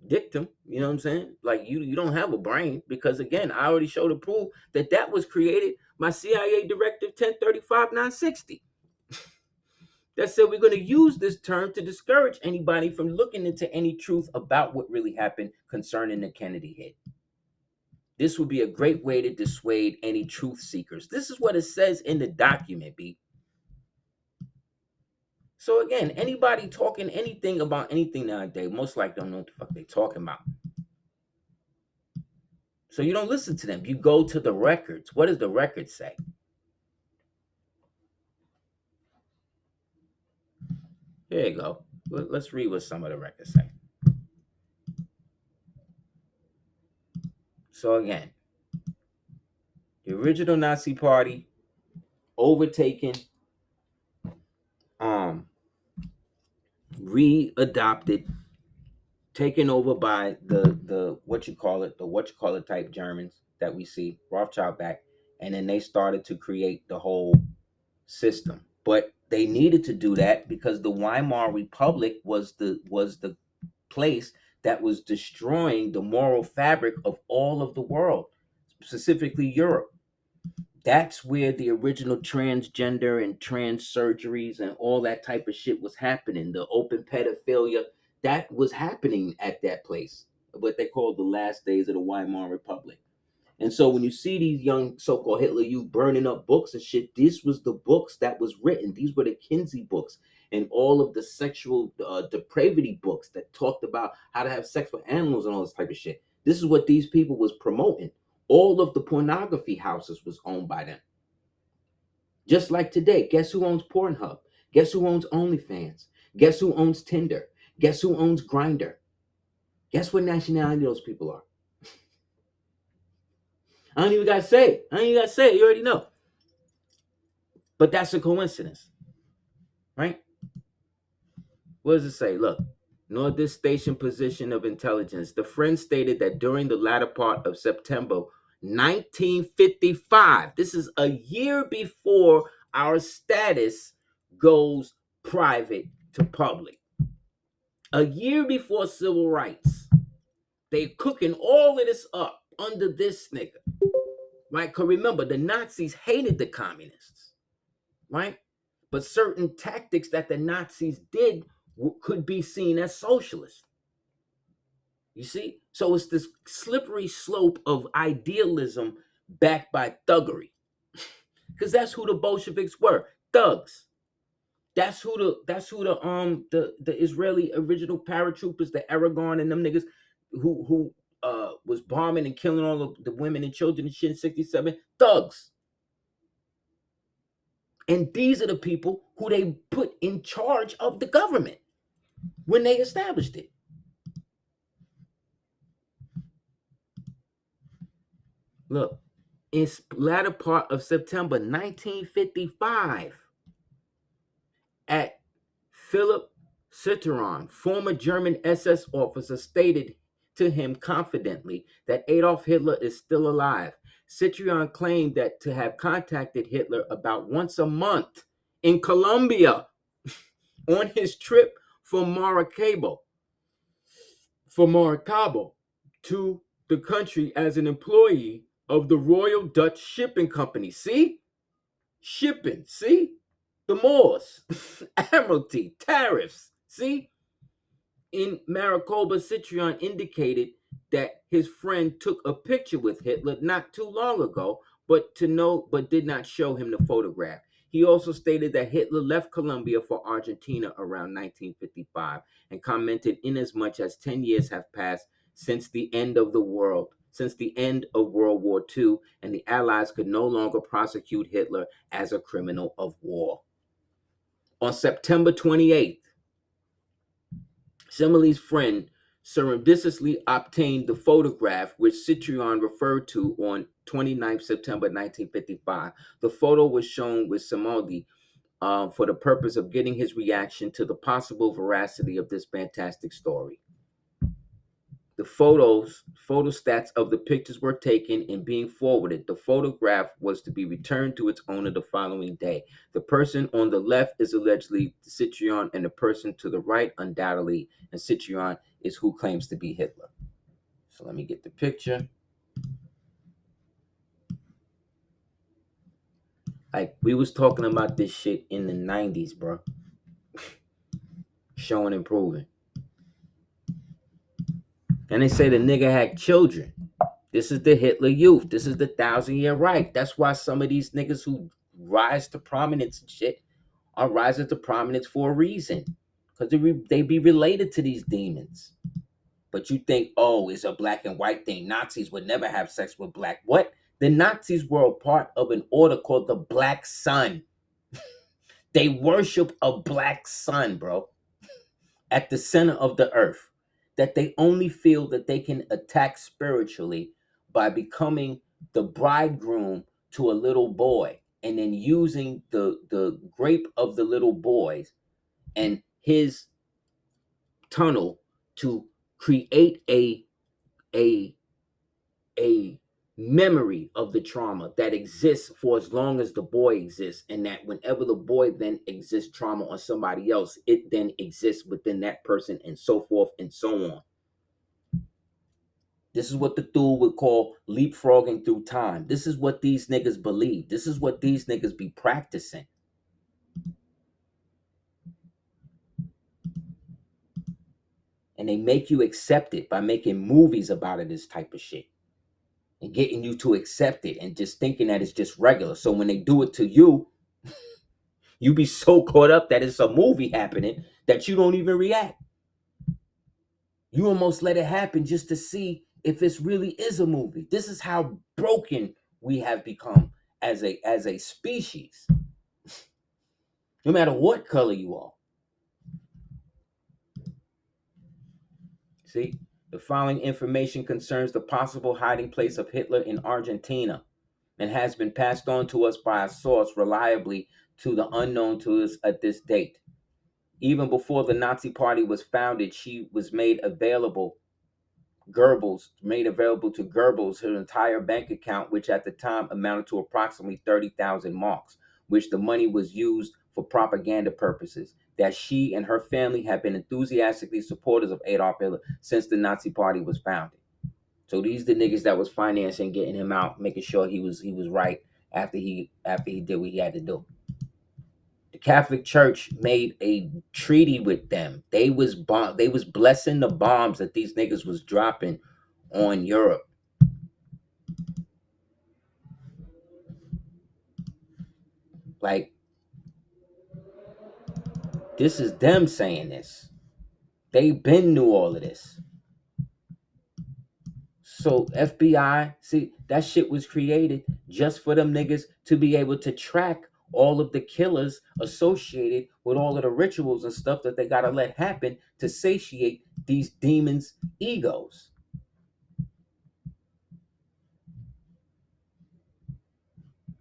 dictum. You know what I'm saying? Like you don't have a brain because again, I already showed a proof that that was created by CIA Directive 1035-960 that said we're going to use this term to discourage anybody from looking into any truth about what really happened concerning the Kennedy hit. This would be a great way to dissuade any truth seekers. This is what it says in the document, B. So again, anybody talking anything about anything nowadays, most likely don't know what the fuck they talking about. So you don't listen to them. You go to the records. What does the record say? Here you go. Let's read what some of the records say. So again, the original Nazi party overtaken, readopted, taken over by the what you call it type Germans that we see Rothschild back, and then they started to create the whole system. But they needed to do that because the Weimar Republic was the place that was destroying the moral fabric of all of the world, specifically Europe. That's where the original transgender and trans surgeries and all that type of shit was happening. The open pedophilia, that was happening at that place, what they called the last days of the Weimar Republic. And so when you see these young so-called Hitler youth burning up books and shit, this was the books that was written. These were the Kinsey books and all of the sexual depravity books that talked about how to have sex with animals and all this type of shit. This is what these people was promoting. All of the pornography houses was owned by them. Just like today, guess who owns Pornhub? Guess who owns OnlyFans? Guess who owns Tinder? Guess who owns Grindr? Guess what nationality those people are? I don't even gotta say it. You already know. But that's a coincidence, right? What does it say? Look, nor this station position of intelligence. The friend stated that during the latter part of September 1955, this is a year before our status goes private to public, a year before civil rights. They cooking all of this up under this nigga, right? Because remember, the Nazis hated the communists, right? But certain tactics that the Nazis did could be seen as socialist. You see? So it's this slippery slope of idealism backed by thuggery. Because that's who the Bolsheviks were, thugs. That's who the Israeli original paratroopers, the Aragon and them niggas who was bombing and killing all of the women and children and shit in 67, thugs. And these are the people who they put in charge of the government when they established it. Look, in latter part of September 1955, at Philip Citteron, former German SS officer, stated to him confidently that Adolf Hitler is still alive. Citteron claimed that to have contacted Hitler about once a month in Colombia on his trip from Maracaibo to the country as an employee of the Royal Dutch Shipping Company. See? Shipping. See? The Moors. Admiralty. Tariffs. See? In Maricopa, Citteron indicated that his friend took a picture with Hitler not too long ago, but did not show him the photograph. He also stated that Hitler left Colombia for Argentina around 1955 and commented, inasmuch as 10 years have passed since the end of World War II, and the Allies could no longer prosecute Hitler as a criminal of war. On September 28th, Semele's friend surreptitiously obtained the photograph which Citteron referred to on 29 September 1955. The photo was shown with Semele for the purpose of getting his reaction to the possible veracity of this fantastic story. The photostats of the pictures were taken and being forwarded. The photograph was to be returned to its owner the following day. The person on the left is allegedly Citrion, and the person to the right, undoubtedly, and Citrion is who claims to be Hitler. So let me get the picture. Like, we was talking about this shit in the 90s, bro. Showing and proving. And they say the nigga had children. This is the Hitler Youth. This is the 1,000-Year Reich. That's why some of these niggas who rise to prominence and shit are rising to prominence for a reason. Because they be related to these demons. But you think, oh, it's a black and white thing. Nazis would never have sex with black. What? The Nazis were a part of an order called the Black Sun. They worship a black sun, bro, at the center of the earth, that they only feel that they can attack spiritually by becoming the bridegroom to a little boy and then using the grape of the little boys and his tunnel to create a a memory of the trauma that exists for as long as the boy exists, and that whenever the boy then exists trauma on somebody else, it then exists within that person, and so forth and so on. This is what the Thule would call leapfrogging through time. This is what these niggas believe. This is what these niggas be practicing. And they make you accept it by making movies about it, this type of shit. And getting you to accept it and just thinking that it's just regular. So when they do it to you, you be so caught up that it's a movie happening that you don't even react. You almost let it happen just to see if this really is a movie. This is how broken we have become as a species. No matter what color you are. See, the following information concerns the possible hiding place of Hitler in Argentina and has been passed on to us by a source reliably to the unknown to us at this date. Even before the Nazi Party was founded, she was made available to Goebbels her entire bank account, which at the time amounted to approximately 30,000 marks, which the money was used for propaganda purposes, that she and her family have been enthusiastically supporters of Adolf Hitler since the Nazi Party was founded. So these the niggas that was financing getting him out, making sure he was right after he did what he had to do. The Catholic Church made a treaty with them. They was blessing the bombs that these niggas was dropping on Europe. Like, this is them saying this. They been knew all of this. So FBI, see, that shit was created just for them niggas to be able to track all of the killers associated with all of the rituals and stuff that they gotta let happen to satiate these demons' egos.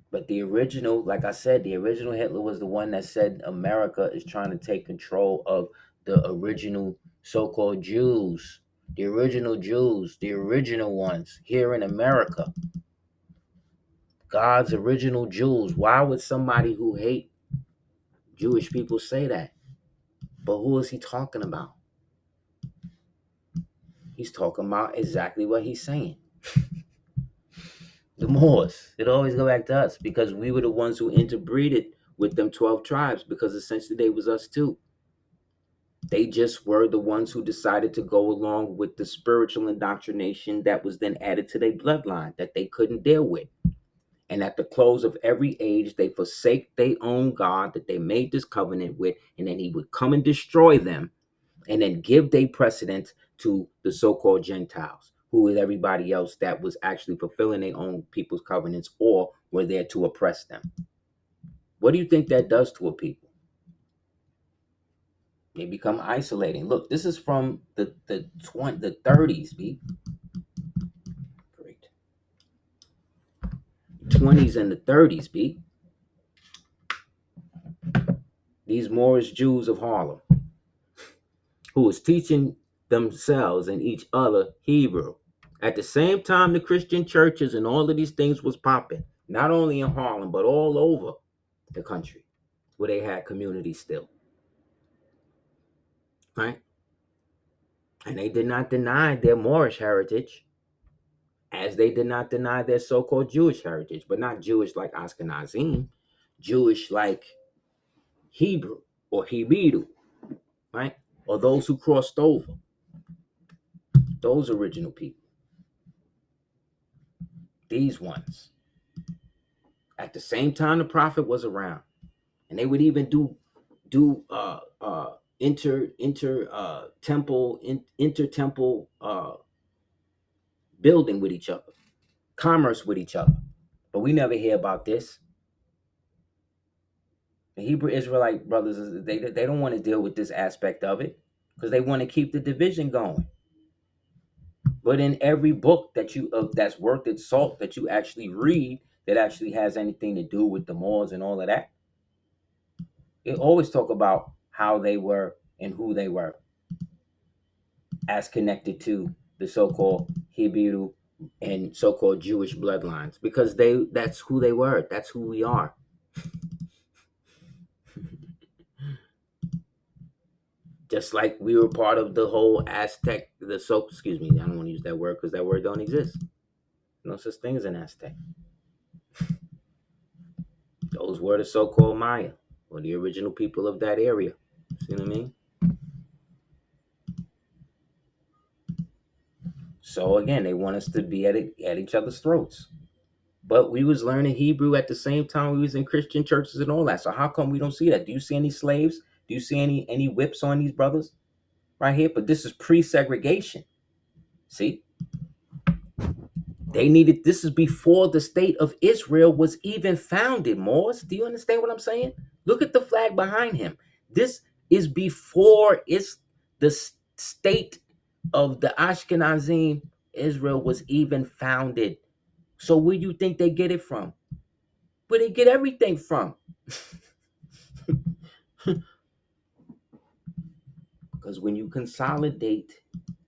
But the original, like I said, the original Hitler was the one that said America is trying to take control of the original so-called Jews, the original Jews, the original ones here in America. God's original Jews. Why would somebody who hate Jewish people say that? But who is he talking about? He's talking about exactly what he's saying. The Moors. It always go back to us because we were the ones who interbreeded with them 12 tribes, because essentially they was us too. They just were the ones who decided to go along with the spiritual indoctrination that was then added to their bloodline that they couldn't deal with. And at the close of every age, they forsake their own God that they made this covenant with, and then he would come and destroy them and then give their precedence to the so-called Gentiles, who is everybody else that was actually fulfilling their own people's covenants or were there to oppress them. What do you think that does to a people? They become isolating. Look, this is from the 30s, B. Great. 20s and the 30s, B. These Moorish Jews of Harlem, who was teaching themselves and each other Hebrew. At the same time, the Christian churches and all of these things was popping, not only in Harlem, but all over the country where they had communities still, right? And they did not deny their Moorish heritage, as they did not deny their so-called Jewish heritage, but not Jewish like Ashkenazim, Jewish like Hebrew or Hebrew, right? Or those who crossed over, those original people, these ones. At the same time, the prophet was around, and they would even do inter temple building with each other, commerce with each other. But we never hear about this. The Hebrew Israelite brothers, they don't want to deal with this aspect of it because they want to keep the division going. But in every book that you that's worth its salt that you actually read that actually has anything to do with the Moors and all of that, they always talk about how they were and who they were as connected to the so-called Hebrew and so-called Jewish bloodlines, because that's who they were. That's who we are. Just like we were part of the whole Aztec, excuse me, I don't want to use that word because that word don't exist. No such thing as an Aztec. Those were the so-called Maya, or the original people of that area. See what I mean? So again, they want us to be at each other's throats. But we was learning Hebrew at the same time we was in Christian churches and all that. So how come we don't see that? Do you see any slaves? Do you see any whips on these brothers right here? But this is pre-segregation. See? They needed, this is before the state of Israel was even founded, Moors. Do you understand what I'm saying? Look at the flag behind him. This is before it's the state of the Ashkenazim Israel was even founded. So where do you think they get it from? Where they get everything from? Because when you consolidate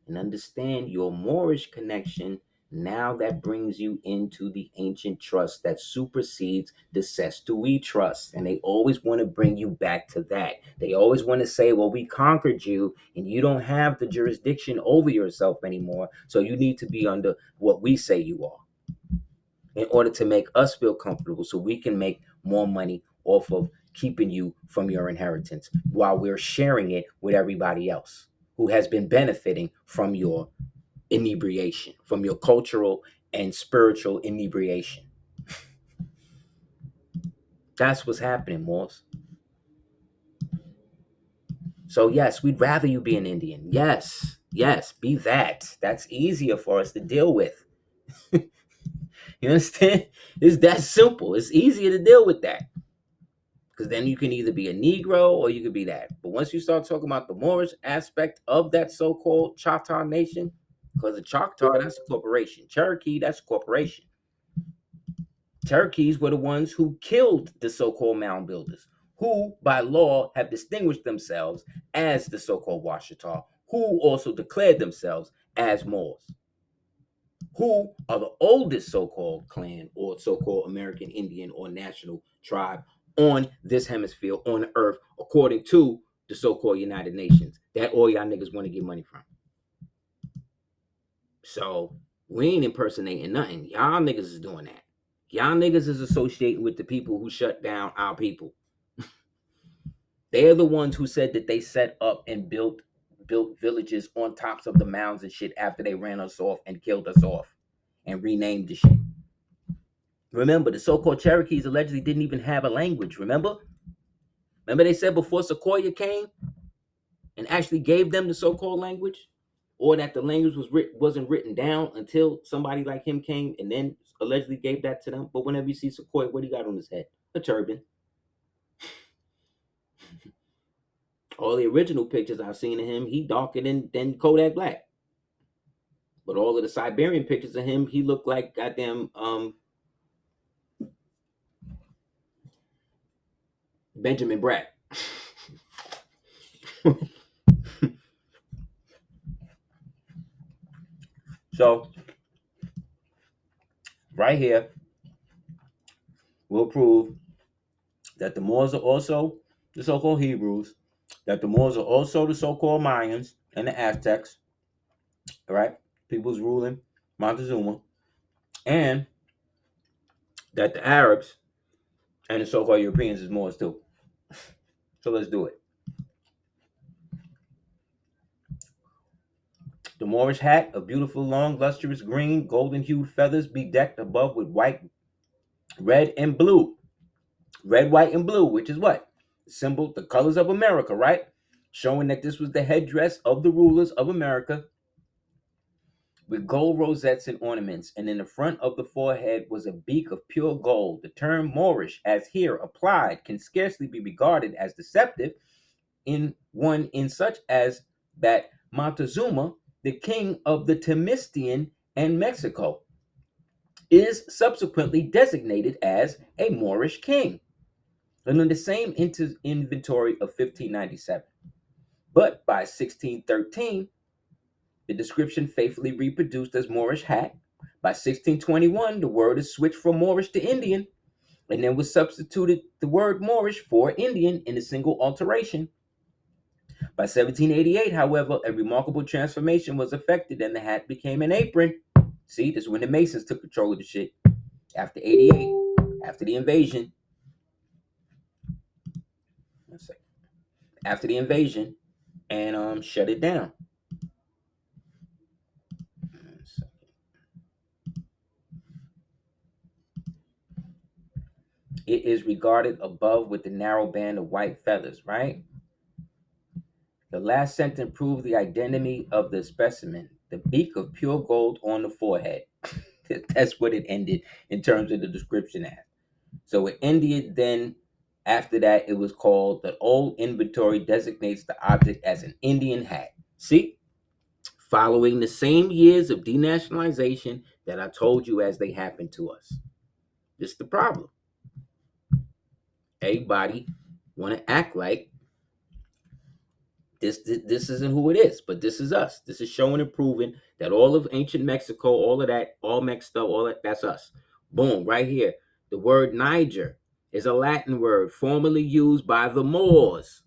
and understand your Moorish connection, now that brings you into the ancient trust that supersedes the Sestui trust. And they always want to bring you back to that. They always want to say, well, we conquered you and you don't have the jurisdiction over yourself anymore. So you need to be under what we say you are in order to make us feel comfortable so we can make more money off of keeping you from your inheritance while we're sharing it with everybody else who has been benefiting from your inebriation, from your cultural and spiritual inebriation. That's what's happening, Moors. So yes, we'd rather you be an Indian. Yes, be that. That's easier for us to deal with. You understand? It's that simple. It's easier to deal with that. Because then you can either be a Negro or you could be that. But once you start talking about the Moorish aspect of that so-called Choctaw nation, because the Choctaw, that's a corporation. Cherokee, that's a corporation. Cherokees were the ones who killed the so-called mound builders, who by law have distinguished themselves as the so-called Washita, who also declared themselves as Moors, who are the oldest so-called clan or so-called American Indian or national tribe on this hemisphere on earth, according to the so-called United Nations that all y'all niggas want to get money from. So we ain't impersonating nothing. Y'all niggas is doing that. Y'all niggas is associating with the people who shut down our people. They're the ones who said that they set up and built villages on tops of the mounds and shit after they ran us off and killed us off and renamed the shit. Remember, the so-called Cherokees allegedly didn't even have a language. Remember they said before Sequoia came and actually gave them the so-called language, or that the language wasn't written down until somebody like him came and then allegedly gave that to them. But whenever you see Sequoia, what he got on his head? A turban. All the original pictures I've seen of him, he darker than Kodak Black. But all of the Siberian pictures of him, he looked like goddamn Benjamin Bratt. So right here, we'll prove that the Moors are also the so-called Hebrews, that the Moors are also the so-called Mayans and the Aztecs, all right? People's ruling Montezuma, and that the Arabs and the so-called Europeans is Moors too. So let's do it. The Moorish hat of beautiful, long, lustrous green, golden-hued feathers bedecked above with white, red, and blue. Red, white, and blue, which is what? Symbol, the colors of America, right? Showing that this was the headdress of the rulers of America, with gold rosettes and ornaments, and in the front of the forehead was a beak of pure gold. The term Moorish, as here applied, can scarcely be regarded as deceptive in such as that Montezuma, the king of the Temestian and Mexico, is subsequently designated as a Moorish king, and in the same inventory of 1597. But by 1613, the description faithfully reproduced as Moorish hat. By 1621, the word is switched from Moorish to Indian, and then was substituted the word Moorish for Indian in a single alteration. By 1788, however, a remarkable transformation was effected and the hat became an apron. See, this is when the Masons took control of the shit. After 88, after the invasion. One second. After the invasion, and shut it down. It is regarded above with the narrow band of white feathers, right? The last sentence proved the identity of the specimen, the beak of pure gold on the forehead. That's what it ended in terms of the description as. So it ended then, after that, it was called, the old inventory designates the object as an Indian hat. See? Following the same years of denationalization that I told you as they happened to us. This is the problem. Everybody want to act like this isn't who it is, but this is us. This is showing and proving that all of ancient Mexico, all of that, all Mexico, all that, that's us. Boom, right here. The word Niger is a Latin word formerly used by the Moors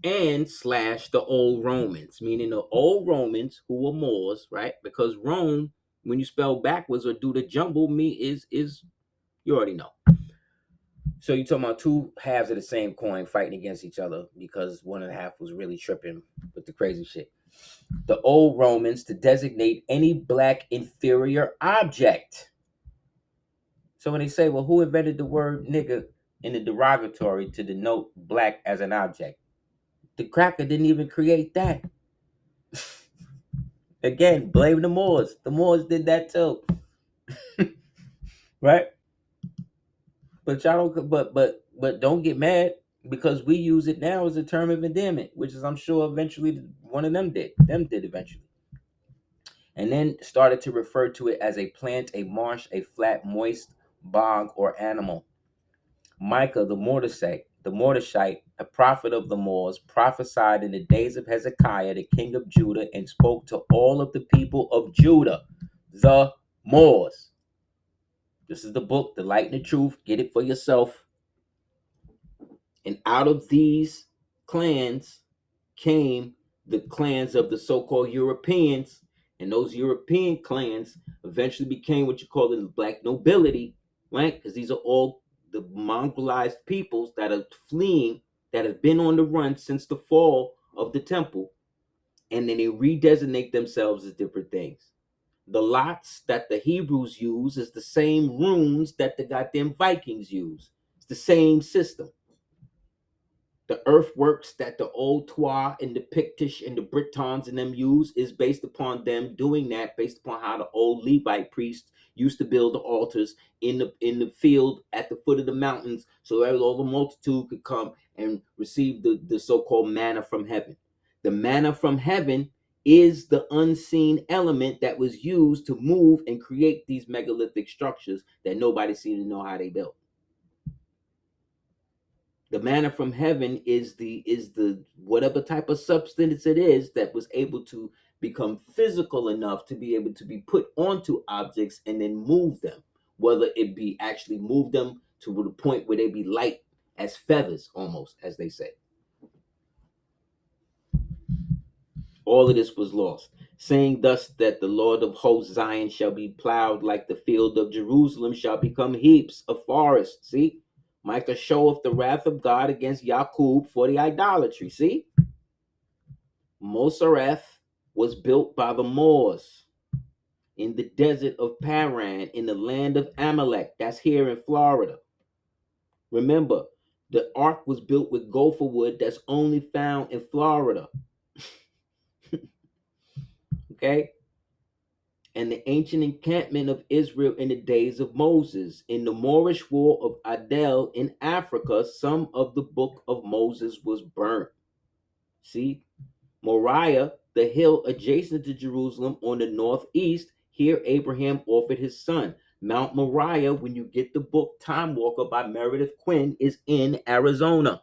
and slash the old Romans, meaning the old Romans who were Moors, right? Because Rome, when you spell backwards or do the jumble, me is you already know. So you're talking about two halves of the same coin fighting against each other because one and a half was really tripping with the crazy shit. The old Romans to designate any black inferior object. So when they say, well, who invented the word nigger in the derogatory to denote black as an object? The cracker didn't even create that. Again, blame the Moors. The Moors did that too. Right? But y'all don't but don't get mad because we use it now as a term of endearment, which is I'm sure eventually one of them did. Them did eventually. And then started to refer to it as a plant, a marsh, a flat, moist bog, or animal. Micah the Mordecai, a prophet of the Moors, prophesied in the days of Hezekiah, the king of Judah, and spoke to all of the people of Judah, the Moors. This is the book, The Light and the Truth. Get it for yourself. And out of these clans came the clans of the so-called Europeans. And those European clans eventually became what you call the black nobility, right? Because these are all the Mongolized peoples that are fleeing, that have been on the run since the fall of the temple. And then they redesignate themselves as different things. The lots that the Hebrews use is the same runes that the goddamn Vikings use. It's the same system. The earthworks that the old Twa and the Pictish and the Britons and them use is based upon them doing that, based upon how the old Levite priests used to build the altars in the field at the foot of the mountains, so that all the multitude could come and receive the so-called manna from heaven. The manna from heaven is the unseen element that was used to move and create these megalithic structures that nobody seemed to know how they built. The manna from heaven is the whatever type of substance it is that was able to become physical enough to be able to be put onto objects and then move them, whether it be actually move them to the point where they be light as feathers, almost, as they say. All of this was lost, saying thus that the Lord of hosts Zion shall be plowed like the field of Jerusalem shall become heaps of forest. See, Micah showeth the wrath of God against Yaqub for the idolatry. See, Mosereth was built by the Moors in the desert of Paran in the land of Amalek. That's here in Florida. Remember, the ark was built with gopher wood that's only found in Florida. Okay? And the ancient encampment of Israel in the days of Moses. In the Moorish war of Adel in Africa, some of the book of Moses was burnt. See, Moriah, the hill adjacent to Jerusalem on the northeast, here Abraham offered his son. Mount Moriah, when you get the book Time Walker by Meredith Quinn, is in Arizona,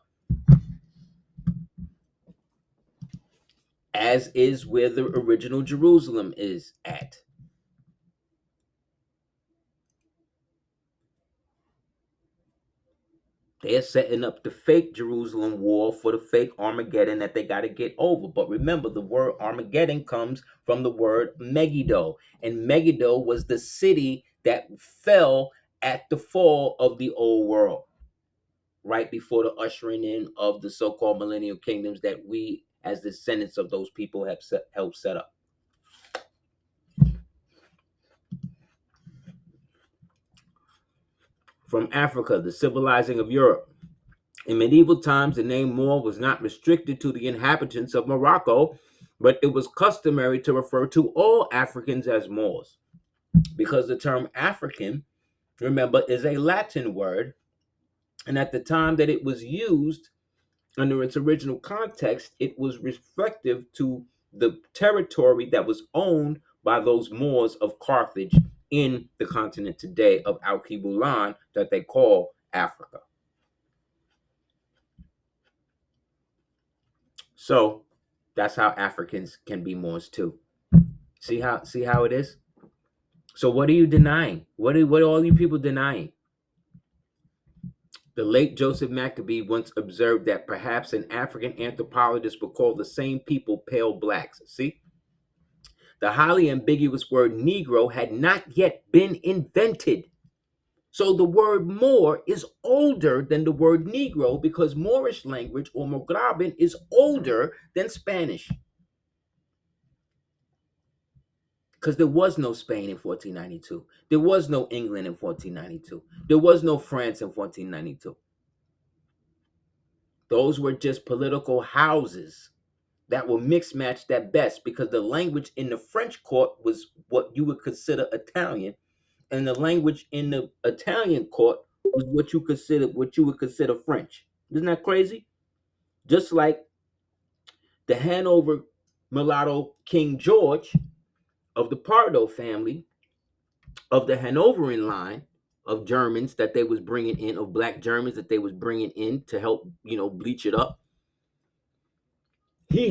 as is where the original Jerusalem is at. They're setting up the fake Jerusalem war for the fake Armageddon that they got to get over. But remember, the word Armageddon comes from the word Megiddo. And Megiddo was the city that fell at the fall of the old world, right before the ushering in of the so-called millennial kingdoms that we, as descendants of those people, have helped set up. From Africa, the civilizing of Europe. In medieval times, the name Moor was not restricted to the inhabitants of Morocco, but it was customary to refer to all Africans as Moors, because the term African, remember, is a Latin word, and at the time that it was used under its original context, it was reflective to the territory that was owned by those Moors of Carthage in the continent today of Alkebulan that they call Africa. So that's how Africans can be Moors too. See how it is? So what are you denying? What are all you people denying? The late Joseph Maccabee once observed that perhaps an African anthropologist would call the same people pale blacks. See? The highly ambiguous word Negro had not yet been invented. So the word Moor is older than the word Negro because Moorish language or Mograben is older than Spanish. Because there was no Spain in 1492. There was no England in 1492. There was no France in 1492. Those were just political houses that were mixed matched at best, because the language in the French court was what you would consider Italian, and the language in the Italian court was what you would consider French. Isn't that crazy? Just like the Hanover mulatto King George of the Pardo family, of the Hanoverian line of Germans that they was bringing in, of black Germans that they was bringing in to help, bleach it up. He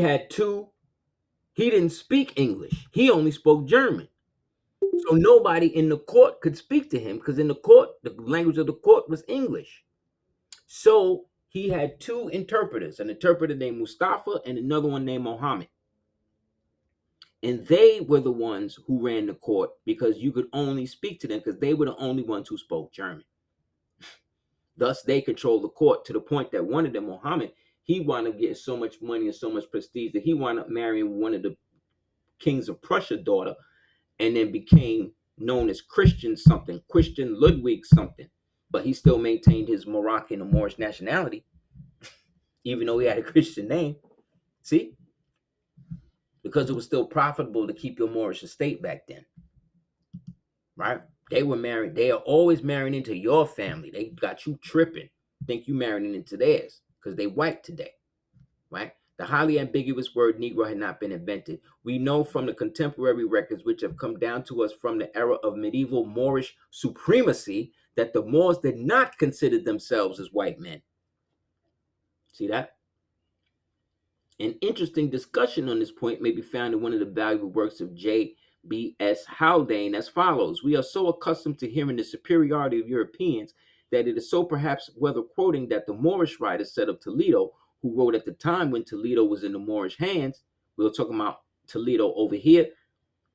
didn't speak English. He only spoke German. So nobody in the court could speak to him, because in the court, the language of the court was English. So he had two interpreters, an interpreter named Mustafa and another one named Mohammed. And they were the ones who ran the court, because you could only speak to them because they were the only ones who spoke German. Thus, they controlled the court to the point that one of them, Muhammad, he wound up getting so much money and so much prestige that he wound up marrying one of the kings of Prussia daughter, and then became known as Christian something, Christian Ludwig something. But he still maintained his Moroccan or Moorish nationality, even though he had a Christian name. See? Because it was still profitable to keep your Moorish estate back then. Right? They were married. They are always marrying into your family. They got you tripping. Think you marrying into theirs because they white today. Right? The highly ambiguous word Negro had not been invented. We know from the contemporary records, which have come down to us from the era of medieval Moorish supremacy, that the Moors did not consider themselves as white men. See that? An interesting discussion on this point may be found in one of the valuable works of J.B.S. Haldane as follows. We are so accustomed to hearing the superiority of Europeans that it is so perhaps worth quoting that the Moorish writer said of Toledo, who wrote at the time when Toledo was in the Moorish hands, we were talking about Toledo over here,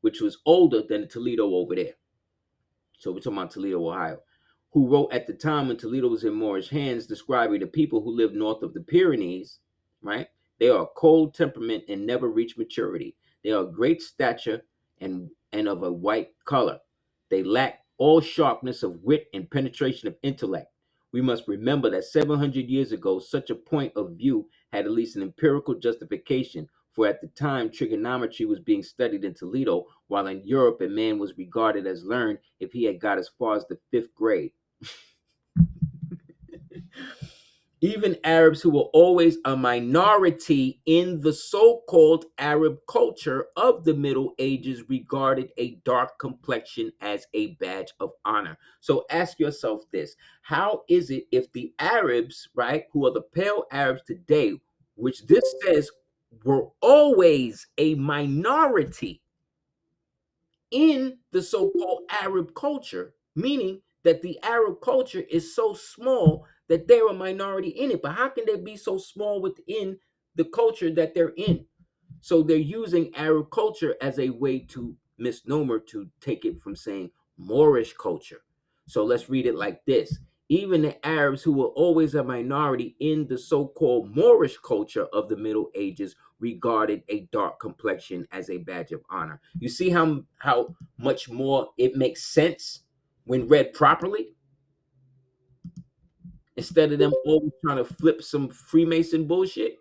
which was older than the Toledo over there. So we're talking about Toledo, Ohio, who wrote at the time when Toledo was in Moorish hands, describing the people who live north of the Pyrenees, right? They are cold temperament and never reach maturity. They are great stature and of a white color. They lack all sharpness of wit and penetration of intellect. We must remember that 700 years ago, such a point of view had at least an empirical justification, for at the time trigonometry was being studied in Toledo, while in Europe a man was regarded as learned if he had got as far as the 5th grade. Even Arabs, who were always a minority in the so-called Arab culture of the Middle Ages, regarded a dark complexion as a badge of honor. So ask yourself this: how is it if the Arabs, right, who are the pale Arabs today, which this says were always a minority in the so-called Arab culture, meaning that the Arab culture is so small that they're a minority in it. But how can they be so small within the culture that they're in? So they're using Arab culture as a way to misnomer, to take it from saying Moorish culture. So let's read it like this: even the Arabs, who were always a minority in the so-called Moorish culture of the Middle Ages, regarded a dark complexion as a badge of honor. You see how much more it makes sense when read properly, instead of them always trying to flip some Freemason bullshit.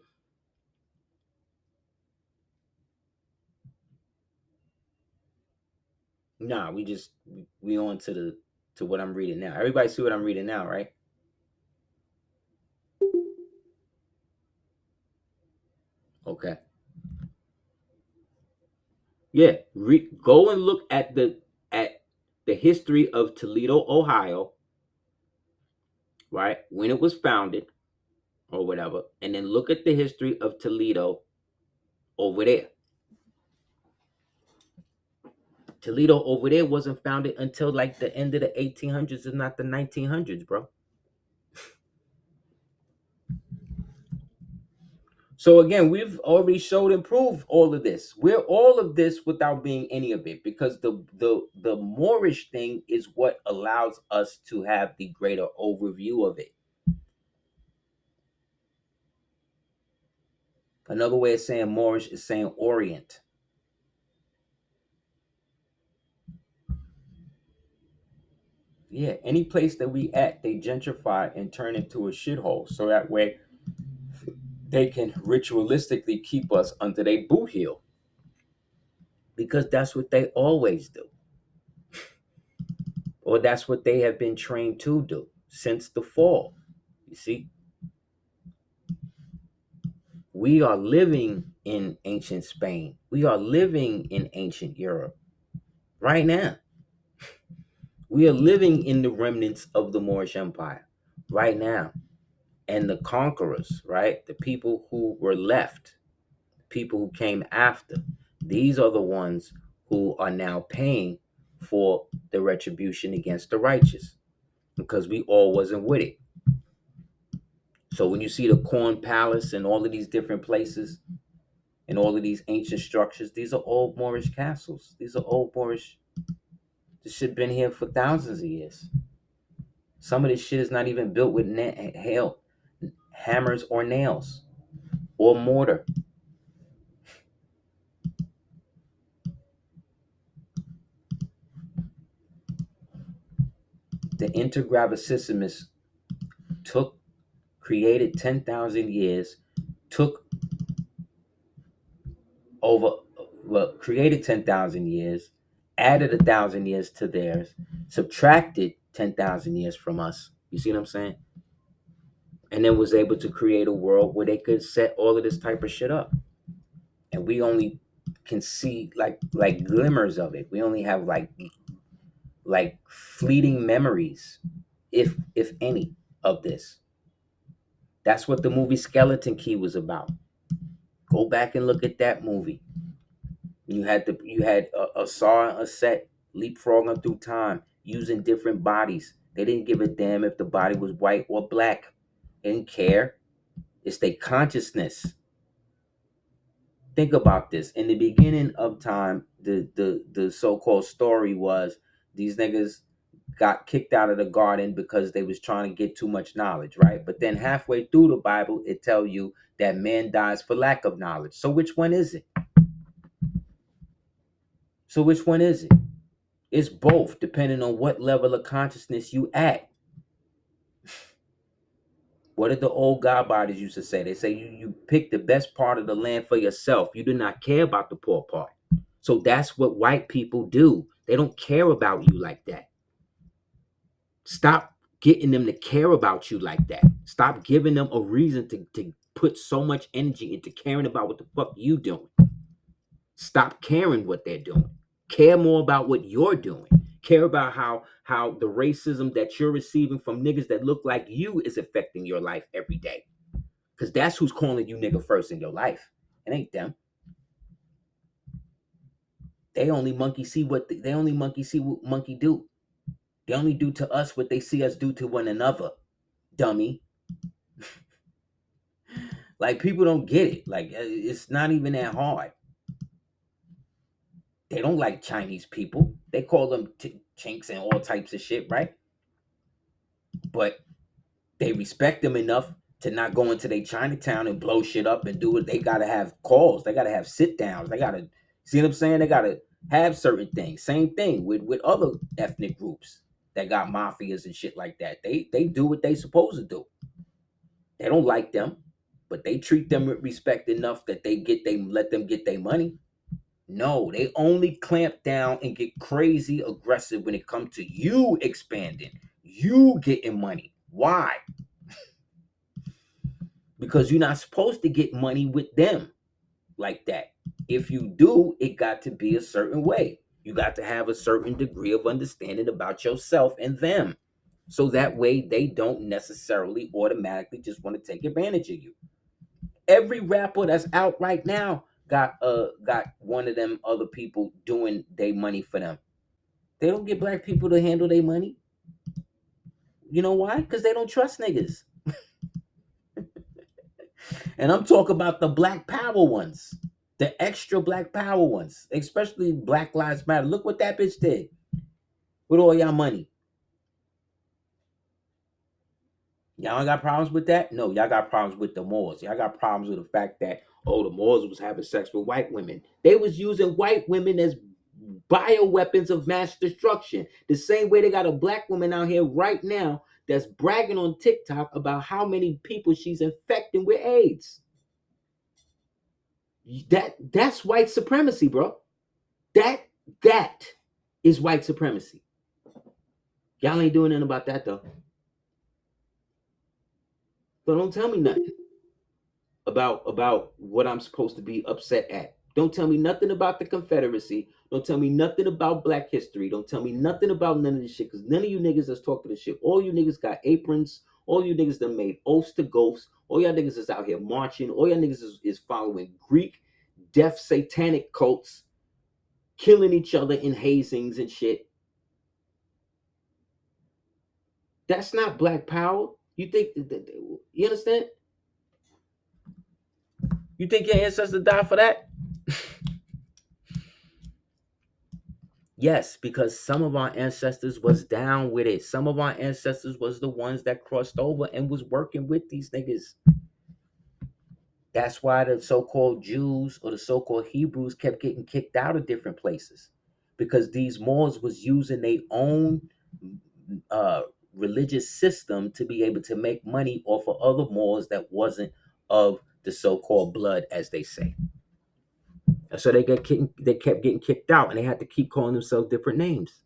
Nah, we on to what I'm reading now. Everybody see what I'm reading now, right? Okay. Yeah, go and look at the history of Toledo, Ohio, right? When it was founded or whatever, and then look at the history of Toledo over there. Toledo over there wasn't founded until like the end of the 1800s, if not the 1900s, bro. So again, we've already showed and proved all of this. We're all of this without being any of it, because the Moorish thing is what allows us to have the greater overview of it. Another way of saying Moorish is saying Orient. Yeah, any place that we at, they gentrify and turn into a shithole, so that way they can ritualistically keep us under their boot heel, because that's what they always do, or that's what they have been trained to do since the fall. You see, we are living in ancient Spain. We are living in ancient Europe right now. We are living in the remnants of the Moorish Empire right now. And the conquerors, right? The people who were left, people who came after, these are the ones who are now paying for the retribution against the righteous, because we all wasn't with it. So when you see the Corn Palace and all of these different places and all of these ancient structures, these are old Moorish castles. These are old Moorish. This shit been here for thousands of years. Some of this shit is not even built with hammers or nails or mortar. The Intergravicissimus created 10,000 years, took over, well, created 10,000 years, added 1,000 years to theirs, subtracted 10,000 years from us. You see what I'm saying? And then was able to create a world where they could set all of this type of shit up. And we only can see like glimmers of it. We only have like fleeting memories, if any, of this. That's what the movie Skeleton Key was about. Go back and look at that movie. You had Aseer and Aset leapfrogging through time using different bodies. They didn't give a damn if the body was white or black. They didn't care. It's their consciousness. Think about this. In the beginning of time, the so-called story was these niggas got kicked out of the garden because they was trying to get too much knowledge, right? But then halfway through the Bible, it tell you that man dies for lack of knowledge. So which one is it? So which one is it? It's both, depending on what level of consciousness you at. What did the old God bodies used to say? They say you pick the best part of the land for yourself. You do not care about the poor part. So that's what white people do. They don't care about you like that. Stop getting them to care about you like that. Stop giving them a reason to put so much energy into caring about what the fuck you doing. Stop caring what they're doing. Care more about what you're doing. Care about how the racism that you're receiving from niggas that look like you is affecting your life every day. Because that's who's calling you nigga first in your life. It ain't them. They only monkey see what monkey do. They only do to us what they see us do to one another. Dummy. Like, people don't get it. Like, it's not even that hard. They don't like Chinese people. They call them chinks and all types of shit, right? But they respect them enough to not go into their Chinatown and blow shit up and do it. They gotta have calls. They gotta have sit downs. They gotta, see what I'm saying? They gotta have certain things. Same thing with other ethnic groups that got mafias and shit like that. They do what they supposed to do. They don't like them, but they treat them with respect enough that they let them get their money. No, they only clamp down and get crazy aggressive when it comes to you expanding, you getting money. Why? Because you're not supposed to get money with them like that. If you do, it got to be a certain way. You got to have a certain degree of understanding about yourself and them. So that way they don't necessarily automatically just want to take advantage of you. Every rapper that's out right now got one of them other people doing their money for them. They don't get black people to handle their money. You know why? Because they don't trust niggas. And I'm talking about the black power ones, the extra black power ones, especially Black Lives Matter. Look what that bitch did with all y'all money. Y'all got problems with that? No, y'all got problems with the Moors. Y'all got problems with the fact that, oh, the Moors was having sex with white women. They was using white women as bioweapons of mass destruction. The same way they got a black woman out here right now that's bragging on TikTok about how many people she's infecting with AIDS. That's white supremacy, bro. That is white supremacy. Y'all ain't doing nothing about that though. So don't tell me nothing about what I'm supposed to be upset at. Don't tell me nothing about the Confederacy. Don't tell me nothing about Black history. Don't tell me nothing about none of this shit. Because none of you niggas that's talking this shit. All you niggas got aprons. All you niggas that made oaths to ghosts. All y'all niggas is out here marching. All y'all niggas is following Greek deaf satanic cults, killing each other in hazings and shit. That's not black power. You think, you understand? You think your ancestors died for that? Yes, because some of our ancestors was down with it. Some of our ancestors was the ones that crossed over and was working with these niggas. That's why the so-called Jews or the so-called Hebrews kept getting kicked out of different places, because these Moors was using their own religious system to be able to make money off of other Moors that wasn't of the so-called blood, as they say. And so they kept getting kicked out, and they had to keep calling themselves different names.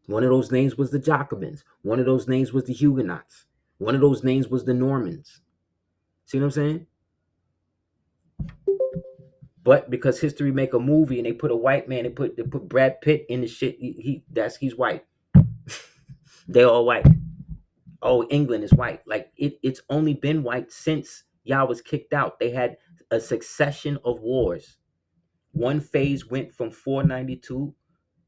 One of those names was the Jacobins. One of those names was the Huguenots. One of those names was the Normans. See what I'm saying? But because history make a movie and they put a white man, they put Brad Pitt in the shit. He's white. They all white. Oh, England is white. Like it's only been white since y'all was kicked out. They had a succession of wars. One phase went from 492,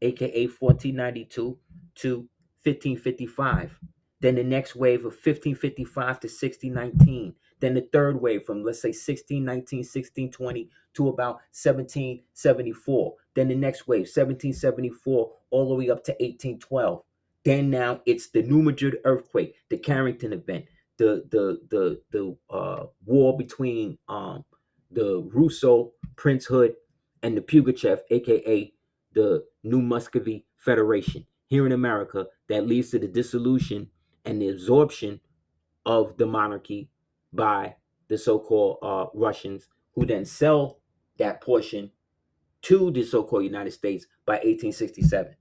aka 1492, to 1555. Then the next wave of 1555 to 1619. Then the third wave from, let's say, 1619, 1620 to about 1774. Then the next wave, 1774, all the way up to 1812. Then now it's the New Madrid earthquake, the Carrington event, the war between the Russo princehood and the Pugachev, aka the New Muscovy Federation here in America, that leads to the dissolution and the absorption of the monarchy by the so-called Russians, who then sell that portion to the so-called United States by 1867,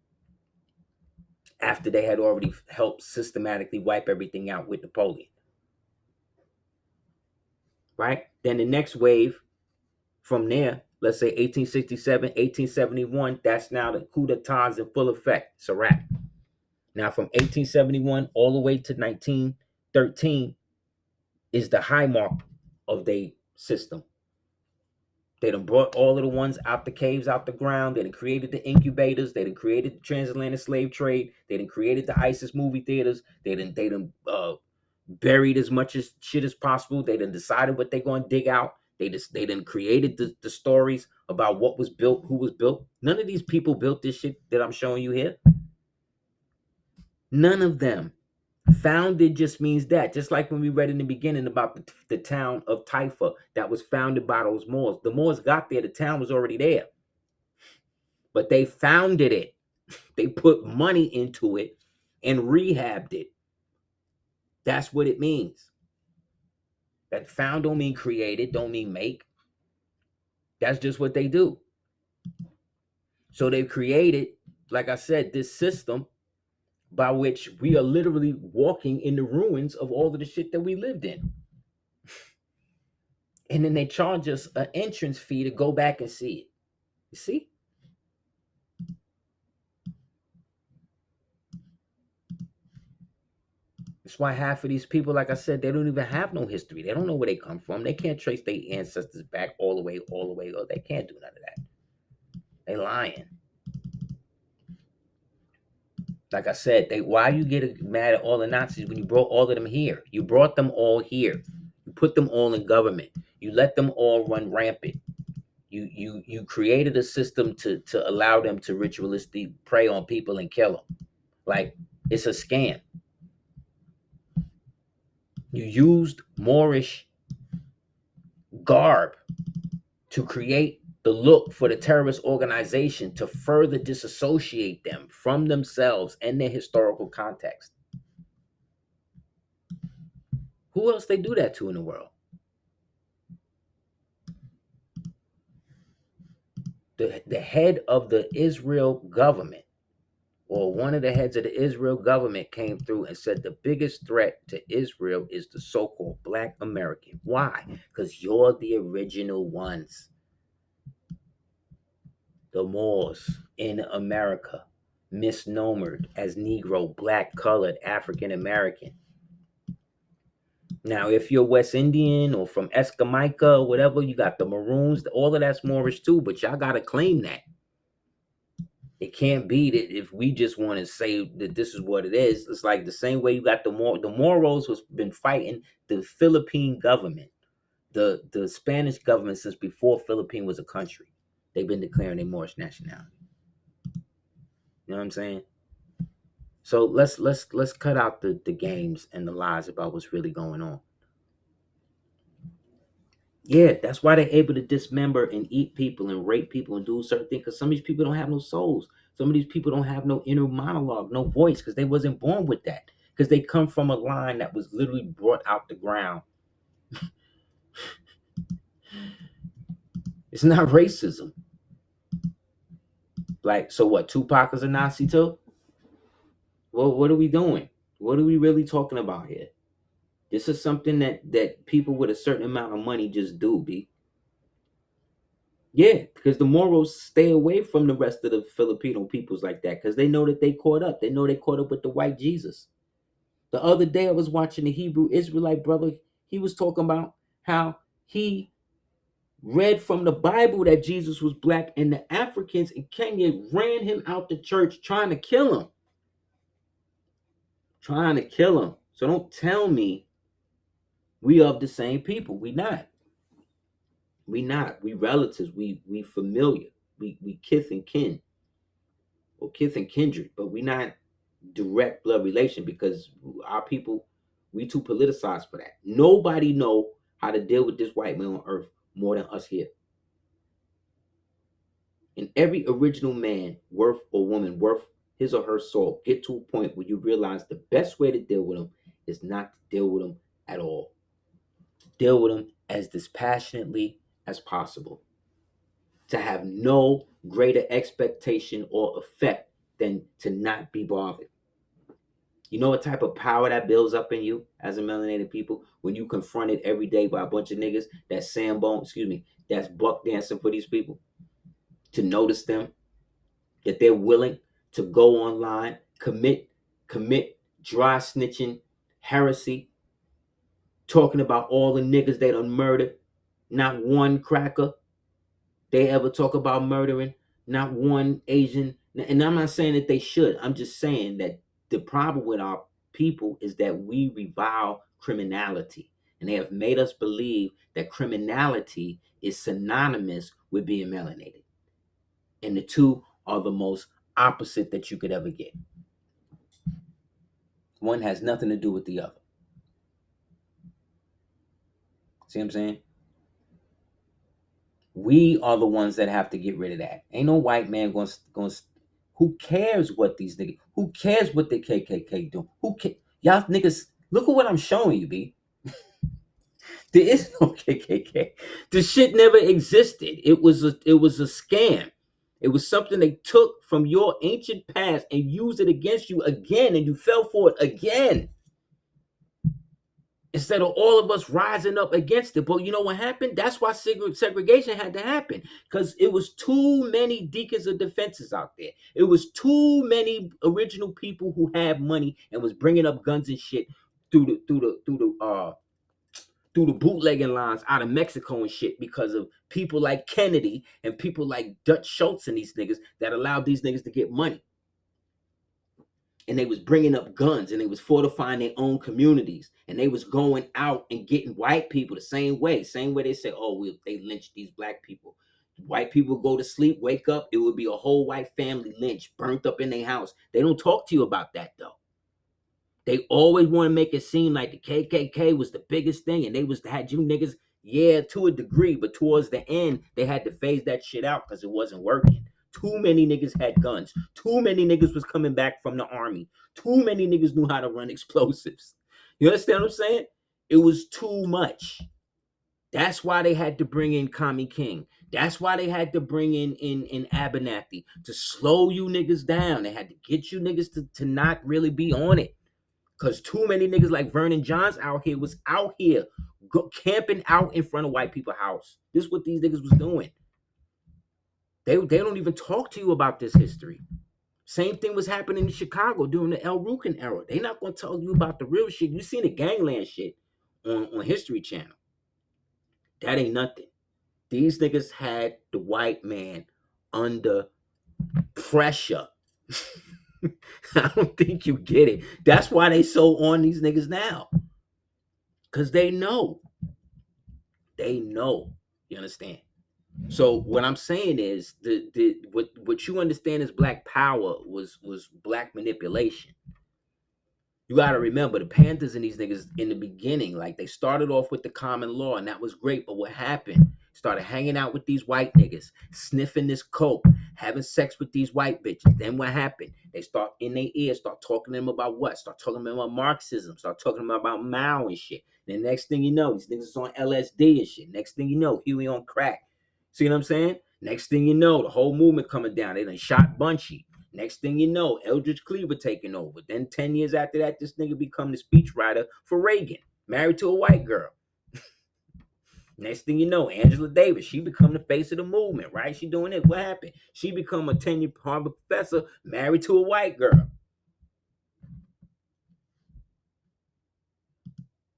after they had already helped systematically wipe everything out with Napoleon. Right? Then the next wave from there, let's say 1867, 1871, that's now the coup d'etats in full effect. It's a wrap. Now, from 1871 all the way to 1913 is the high mark of the system. They done brought all of the ones out the caves, out the ground. They done created the incubators. They done created the transatlantic slave trade. They done created the ISIS movie theaters. They done buried as much as shit as possible. They done decided what they're going to dig out. They done created the stories about what was built, who was built. None of these people built this shit that I'm showing you here. None of them. Founded just means that. Just like when we read in the beginning about the town of Taifa that was founded by those Moors. The Moors got there, the town was already there. But they founded it. They put money into it and rehabbed it. That's what it means. That found don't mean created, don't mean make. That's just what they do. So they've created, like I said, this system by which we are literally walking in the ruins of all of the shit that we lived in. And then they charge us an entrance fee to go back and see it. You see? That's why half of these people, like I said, they don't even have no history. They don't know where they come from. They can't trace their ancestors back all the way. Or they can't do none of that. They lying. Like I said, why you get mad at all the Nazis when you brought all of them here? You brought them all here. You put them all in government. You let them all run rampant. You created a system to allow them to ritualistically prey on people and kill them. Like, it's a scam. You used Moorish garb to create the look for the terrorist organization to further disassociate them from themselves and their historical context. Who else they do that to in the world? The head of the Israel government, or one of the heads of the Israel government, came through and said the biggest threat to Israel is the so-called Black American. Why? Because you're the original ones. The Moors in America, misnomered as Negro, Black, colored, African American. Now, if you're West Indian or from Escamaica or whatever, you got the Maroons, all of that's Moorish too, but y'all got to claim that. It can't be that if we just want to say that this is what it is. It's like the same way you got the Moros was been fighting the Philippine government, the Spanish government since before Philippine was a country. They've been declaring a Moorish nationality. You know what I'm saying? So let's cut out the games and the lies about what's really going on. Yeah, that's why they're able to dismember and eat people and rape people and do certain things, because some of these people don't have no souls. Some of these people don't have no inner monologue, no voice, because they wasn't born with that. Because they come from a line that was literally brought out the ground. It's not racism. Like, so what? Tupac is a Nazi too? Well, what are we doing? What are we really talking about here? This is something that people with a certain amount of money just do, B. Yeah, because the Moros stay away from the rest of the Filipino peoples like that, because they know that they caught up. They know they caught up with the white Jesus. The other day I was watching the Hebrew Israelite brother. He was talking about how he read from the Bible that Jesus was black, and the Africans in Kenya ran him out the church trying to kill him. Trying to kill him. So don't tell me we of the same people. We not. We not. We relatives. We familiar. We kith and kin, or kith and kindred, but we not direct blood relation, because our people, we too politicized for that. Nobody know how to deal with this white man on earth more than us here. And every original man worth or woman worth his or her soul get to a point where you realize the best way to deal with them is not to deal with them at all. Deal with them as dispassionately as possible. To have no greater expectation or effect than to not be bothered. You know what type of power that builds up in you as a melanated people when you confronted every day by a bunch of niggas that's buck dancing for these people? To notice them, that they're willing to go online, commit dry snitching heresy, talking about all the niggas they done murdered. Not one cracker they ever talk about murdering, not one Asian. And I'm not saying that they should. I'm just saying that the problem with our people is that we revile criminality. And they have made us believe that criminality is synonymous with being melanated. And the two are the most opposite that you could ever get. One has nothing to do with the other. See what I'm saying? We are the ones that have to get rid of that. Ain't no white man going to. Who cares what these niggas? Who cares what the KKK do? Who cares? Y'all niggas, look at what I'm showing you, B. There is no KKK. The shit never existed. It was a scam. It was something they took from your ancient past and used it against you again, and you fell for it again. Instead of all of us rising up against it. But you know what happened? That's why segregation had to happen, because it was too many deacons of defenses out there. It was too many original people who had money and was bringing up guns and shit through the bootlegging lines out of Mexico and shit, because of people like Kennedy and people like Dutch Schultz and these niggas that allowed these niggas to get money. And they was bringing up guns, and they was fortifying their own communities, and they was going out and getting white people the same way they say, oh, they lynched these black people. White people go to sleep, wake up, it would be a whole white family lynched, burnt up in their house. They don't talk to you about that though. They always want to make it seem like the KKK was the biggest thing, and they had you niggas, yeah, to a degree, but towards the end they had to phase that shit out because it wasn't working. Too many niggas had guns. Too many niggas was coming back from the army. Too many niggas knew how to run explosives. You understand what I'm saying? It was too much. That's why they had to bring in Kami King. That's why they had to bring in Abernathy to slow you niggas down. They had to get you niggas to not really be on it. Because too many niggas like Vernon Johns was out here camping out in front of white people's house. This is what these niggas was doing. They don't even talk to you about this history. Same thing was happening in Chicago during the El Rukin era. They not going to tell you about the real shit. You seen the gangland shit on History Channel. That ain't nothing. These niggas had the white man under pressure. I don't think you get it. That's why they so on these niggas now. Because they know. They know. You understand? So what I'm saying is what you understand as black power was black manipulation. You got to remember the Panthers and these niggas in the beginning, like they started off with the common law, and that was great. But what happened? Started hanging out with these white niggas, sniffing this coke, having sex with these white bitches. Then what happened? They start in their ears, start talking to them about what? Start talking to them about Marxism, start talking to them about Mao and shit. Then next thing you know, these niggas is on LSD and shit. Next thing you know, Huey on crack. See what I'm saying? Next thing you know, the whole movement coming down. They done shot Bunchy. Next thing you know, Eldridge Cleaver taking over. Then 10 years after that, this nigga become the speechwriter for Reagan, married to a white girl. Next thing you know, Angela Davis, she become the face of the movement, right? She doing it. What happened? She become a tenured Harvard professor, married to a white girl.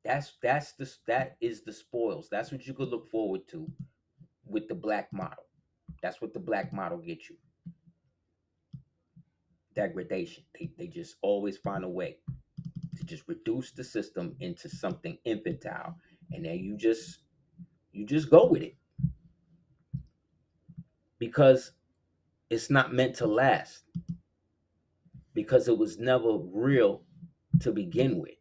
That is the spoils. That's what you could look forward to with the black model. That's what the black model gets you. Degradation. They just always find a way to just reduce the system into something infantile, and then you just go with it because it's not meant to last, because it was never real to begin with.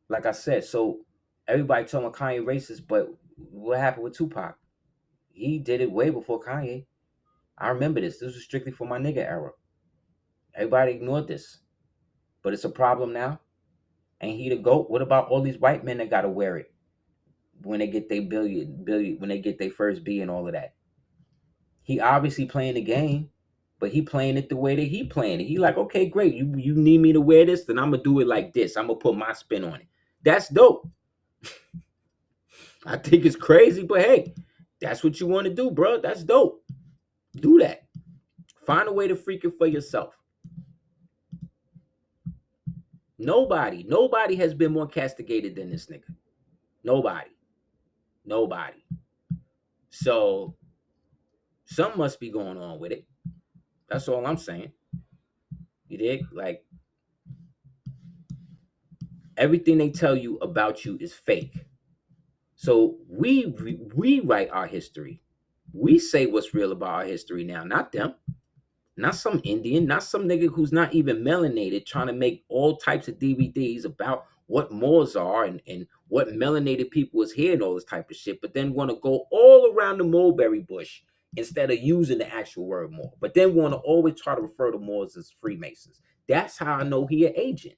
Like I said, so everybody telling Kanye racist, but what happened with Tupac? He did it way before Kanye. I remember this. This was strictly for my nigga era. Everybody ignored this, but it's a problem now. Ain't he the GOAT? What about all these white men that gotta wear it when they get their billion, when they get their first B and all of that? He obviously playing the game, but he playing it the way that he playing it. He like, okay, great. You need me to wear this, then I'm gonna do it like this. I'm gonna put my spin on it. That's dope. I think it's crazy, but hey, that's what you want to do, bro. That's dope. Do that. Find a way to freak it for yourself. Nobody has been more castigated than this nigga. Nobody. So something must be going on with it. That's all I'm saying. You dig? Like, everything they tell you about you is fake. So we write our history. We say what's real about our history now, not them. Not some Indian, not some nigga who's not even melanated trying to make all types of DVDs about what Moors are and what melanated people is here and all this type of shit, but then want to go all around the mulberry bush instead of using the actual word Moor, but then want to always try to refer to Moors as Freemasons. That's how I know he an agent.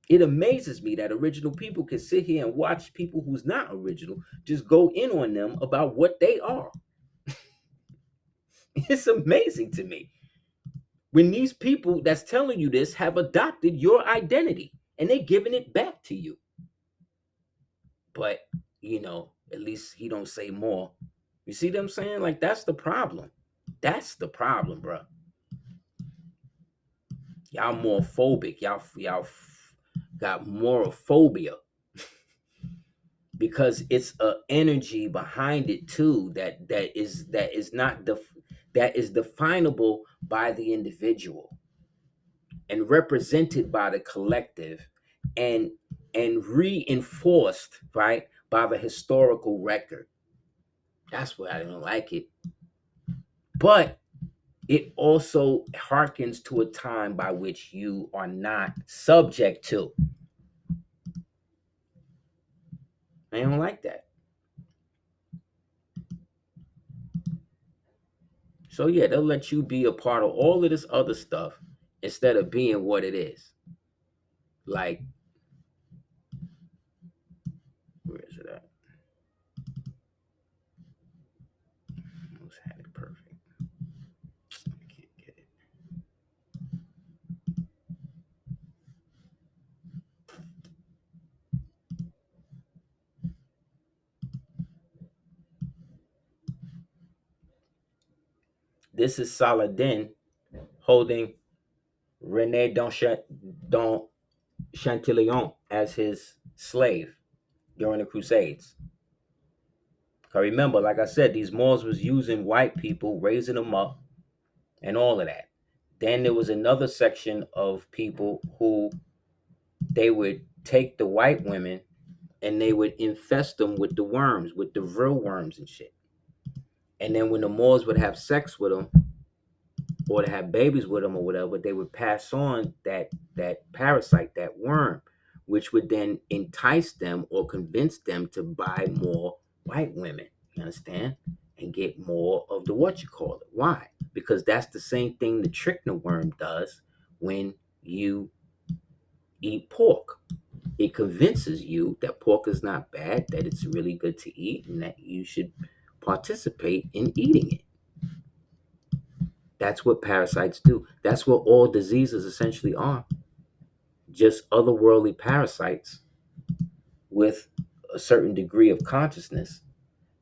It amazes me that original people can sit here and watch people who's not original just go in on them about what they are. It's amazing to me when these people that's telling you this have adopted your identity and they giving it back to you. But at least he don't say more. You see what I'm saying? Like, that's the problem. That's the problem, bro. Y'all more phobic. Y'all got morophobia because it's a energy behind it too that is definable by the individual and represented by the collective and reinforced, right, by the historical record. That's why I don't like it. But it also harkens to a time by which you are not subject to. I don't like that. So yeah, they'll let you be a part of all of this other stuff instead of being what it is. Like, where is it at? Almost had it perfect. I can't get it. This is Saladin holding René Chantillon as his slave during the Crusades. Because remember, like I said, these Moors was using white people, raising them up, and all of that. Then there was another section of people who they would take the white women and they would infest them with the worms, with the real worms and shit. And then when the Moors would have sex with them, or to have babies with them or whatever, they would pass on that parasite, that worm, which would then entice them or convince them to buy more white women. You understand? And get more of the Why? Because that's the same thing the trichina worm does when you eat pork. It convinces you that pork is not bad, that it's really good to eat, and that you should participate in eating it. That's what parasites do. That's what all diseases essentially are. Just otherworldly parasites with a certain degree of consciousness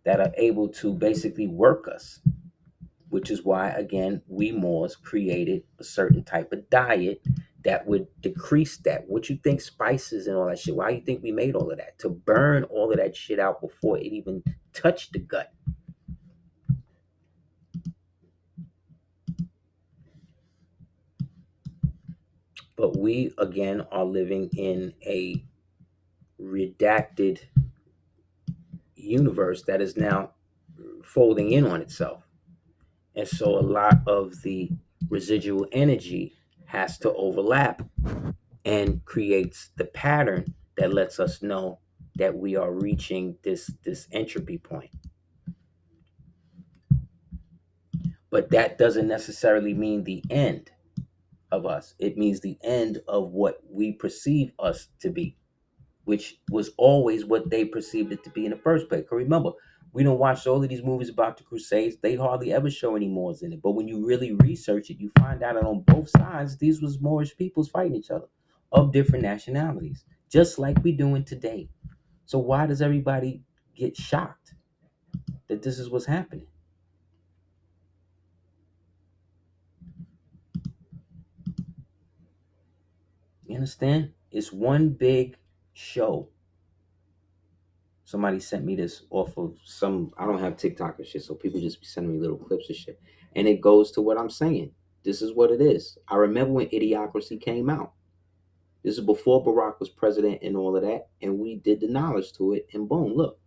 that are able to basically work us, which is why, again, we Moors created a certain type of diet that would decrease that. What you think spices and all that shit? Why you think we made all of that? To burn all of that shit out before it even touched the gut. But we again are living in a redacted universe that is now folding in on itself. And so a lot of the residual energy has to overlap and creates the pattern that lets us know that we are reaching this entropy point. But that doesn't necessarily mean the end of us. It means the end of what we perceive us to be, which was always what they perceived it to be in the first place. Because remember, we don't watch all of these movies about the Crusades. They hardly ever show any Moors in it. But when you really research it, you find out that on both sides, these was Moorish peoples fighting each other of different nationalities, just like we doing today. So why does everybody get shocked that this is what's happening? You understand? It's one big show. Somebody sent me this off of some, I don't have TikTok or shit, so people just be sending me little clips of shit. And it goes to what I'm saying. This is what it is. I remember when Idiocracy came out. This is before Barack was president and all of that. And we did the knowledge to it. And boom, look.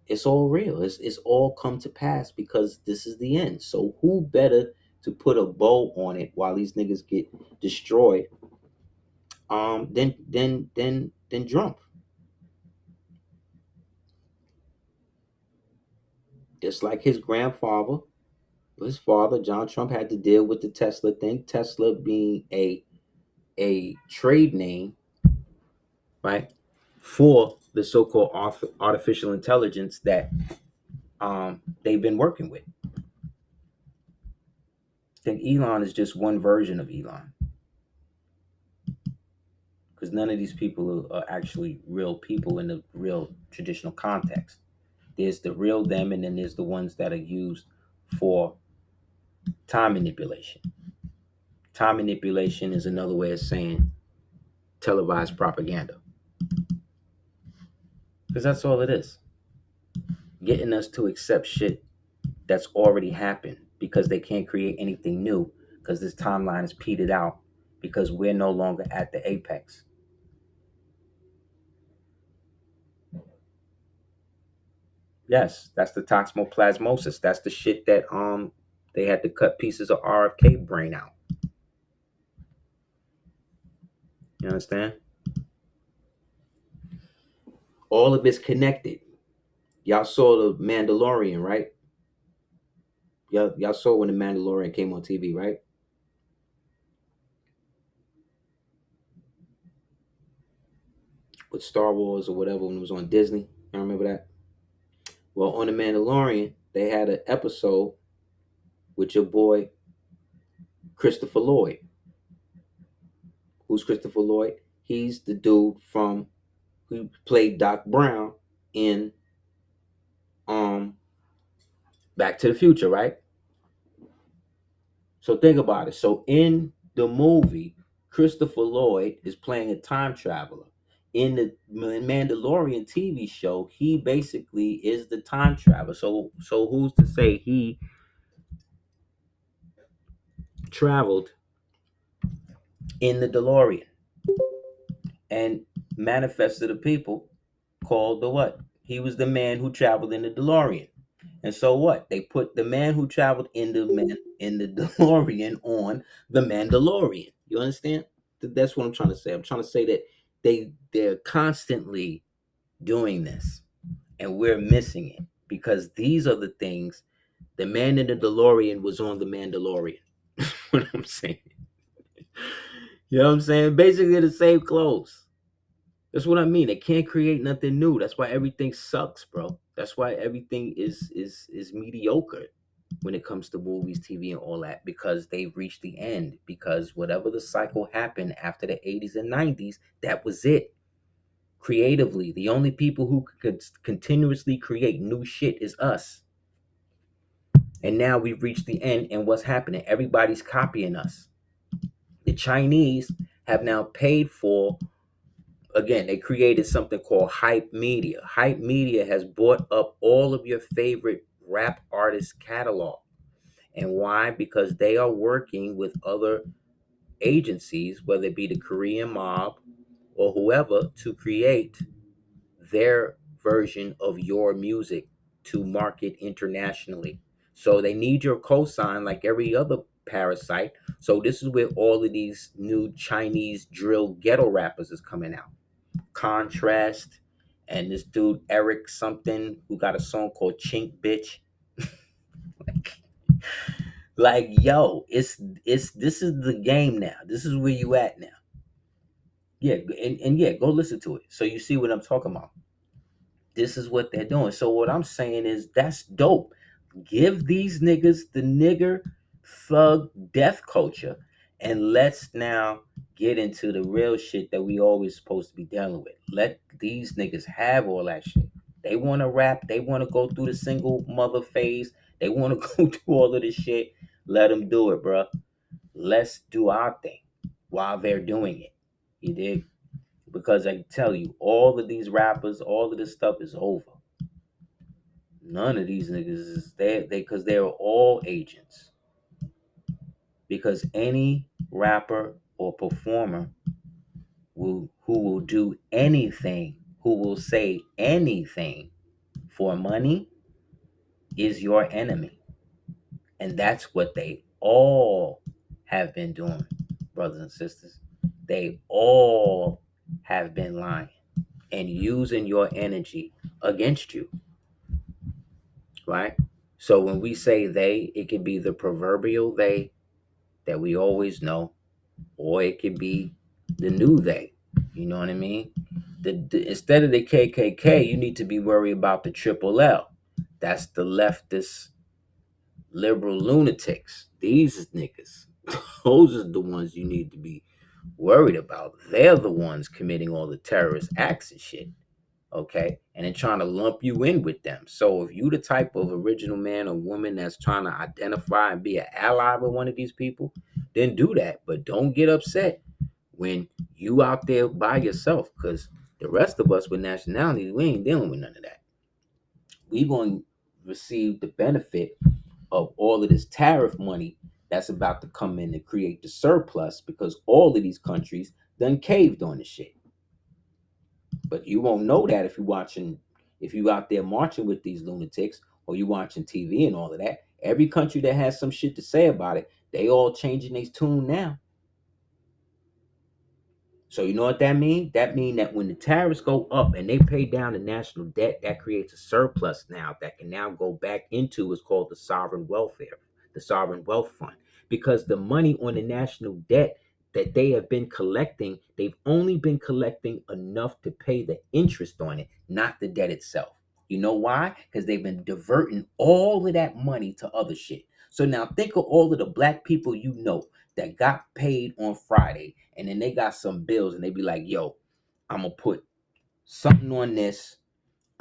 It's all real. It's all come to pass because this is the end. So who better to put a bow on it while these niggas get destroyed than Trump. Just like his grandfather, his father, John Trump, had to deal with the Tesla thing. Tesla being a trade name, right, for the so-called artificial intelligence that they've been working with. I think Elon is just one version of Elon, because none of these people are actually real people in the real traditional context. There's the real them, and then there's the ones that are used for time manipulation. Time manipulation is another way of saying televised propaganda, because that's all it is. Getting us to accept shit that's already happened because they can't create anything new because this timeline is petered out because we're no longer at the apex. Yes, that's the toxoplasmosis. That's the shit that they had to cut pieces of RFK brain out. You understand? All of it's connected. Y'all saw the Mandalorian, right? Y'all saw when the Mandalorian came on TV, right? With Star Wars or whatever when it was on Disney. I remember that. Well, on the Mandalorian, they had an episode with your boy Christopher Lloyd. Who's Christopher Lloyd? He's the dude from who played Doc Brown in Back to the Future, right? So think about it. So in the movie, Christopher Lloyd is playing a time traveler. In the Mandalorian TV show, he basically is the time traveler. So who's to say he traveled in the DeLorean and manifested a people called the what? He was the man who traveled in the DeLorean. And so what? They put the man who traveled in the DeLorean on the Mandalorian. You understand? That's what I'm trying to say. I'm trying to say that they're constantly doing this, and we're missing it because these are the things. The man in the DeLorean was on the Mandalorian. What I'm saying. You know what I'm saying? Basically the same clothes. That's what I mean. They can't create nothing new. That's why everything sucks, bro. That's why everything is mediocre when it comes to movies, TV, and all that, because they've reached the end. Because whatever the cycle happened after the 80s and 90s, that was it. Creatively, the only people who could continuously create new shit is us. And now we've reached the end, and what's happening? Everybody's copying us. The Chinese have now paid for, again, they created something called Hype Media. Hype Media has bought up all of your favorite rap artists' catalog. And why? Because they are working with other agencies, whether it be the Korean mob or whoever, to create their version of your music to market internationally. So they need your cosign like every other parasite. So this is where all of these new Chinese drill ghetto rappers is coming out. Contrast and this dude Eric something who got a song called Chink Bitch. Like, yo, it's this is the game now. This is where you at now. Yeah, and yeah, go listen to it. So you see what I'm talking about. This is what they're doing. So what I'm saying is that's dope. Give these niggas the nigger thug death culture, and let's now get into the real shit that we always supposed to be dealing with. Let these niggas have all that shit. They want to rap. They want to go through the single mother phase. They want to go through all of this shit. Let them do it, bruh. Let's do our thing while they're doing it. You dig? Because I tell you, all of these rappers, all of this stuff is over. None of these niggas is there because they're all agents. Because any rapper or performer who will do anything, who will say anything for money is your enemy. And that's what they all have been doing, brothers and sisters. They all have been lying and using your energy against you, right? So when we say they, it could be the proverbial they that we always know, or it could be the new they. You know what I mean? Instead of the KKK, you need to be worried about the Triple L. That's the leftist liberal lunatics. These niggas, those are the ones you need to be worried about. They're the ones committing all the terrorist acts and shit. Okay, and then trying to lump you in with them. So if you the type of original man or woman that's trying to identify and be an ally with one of these people, then do that. But don't get upset when you out there by yourself, because the rest of us with nationalities, we ain't dealing with none of that. We going to receive the benefit of all of this tariff money that's about to come in to create the surplus, because all of these countries done caved on this shit. But you won't know that if you out there marching with these lunatics or you watching TV and all of that. Every country that has some shit to say about it, they all changing their tune now. So you know what that means? That means that when the tariffs go up and they pay down the national debt, that creates a surplus now that can now go back into what's called the sovereign wealth fund. Because the money on the national debt that they have been collecting, they've only been collecting enough to pay the interest on it, not the debt itself. You know why? Because they've been diverting all of that money to other shit. So now think of all of the black people you know that got paid on Friday, and then they got some bills, and they be like, yo, I'm gonna put something on this,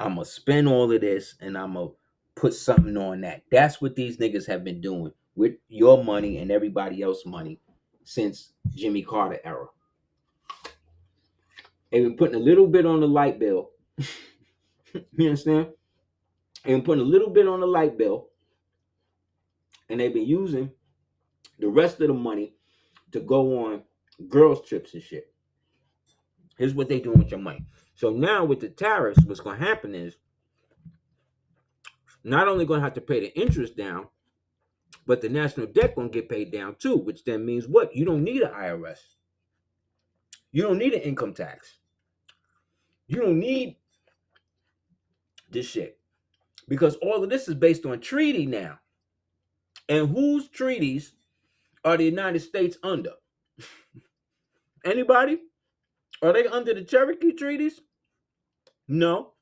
I'm gonna spend all of this, and I'm gonna put something on that. That's what these niggas have been doing with your money and everybody else's money since Jimmy Carter era. They've been putting a little bit on the light bill. You understand? They've been putting a little bit on the light bill, and they've been using the rest of the money to go on girls' trips and shit. Here's what they doing with your money. So now with the tariffs, what's going to happen is not only going to have to pay the interest down, but the national debt going to get paid down too, which then means what? You don't need an IRS. You don't need an income tax. You don't need this shit, because all of this is based on treaty now. And whose treaties are the United States under? Anybody? Are they under the Cherokee treaties? No.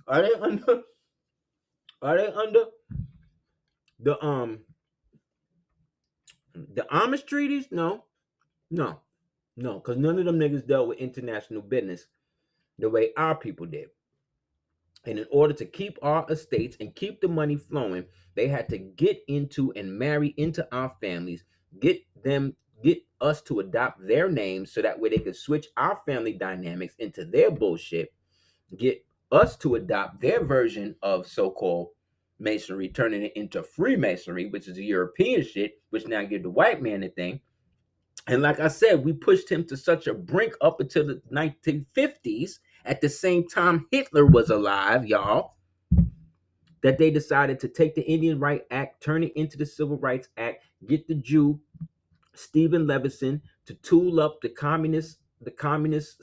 Are they under? Are they under the Amish treaties? No, no, no, because none of them niggas dealt with international business the way our people did. And in order to keep our estates and keep the money flowing, they had to get into and marry into our families get us to adopt their names so that way they can switch our family dynamics into their bullshit, get us to adopt their version of so-called masonry, turning it into Freemasonry, which is a European shit, which now give the white man the thing. And like I said, we pushed him to such a brink up until the 1950s, at the same time Hitler was alive, y'all, that they decided to take the Indian Right Act, turn it into the Civil Rights Act, get the Jew Stephen Levinson to tool up the communist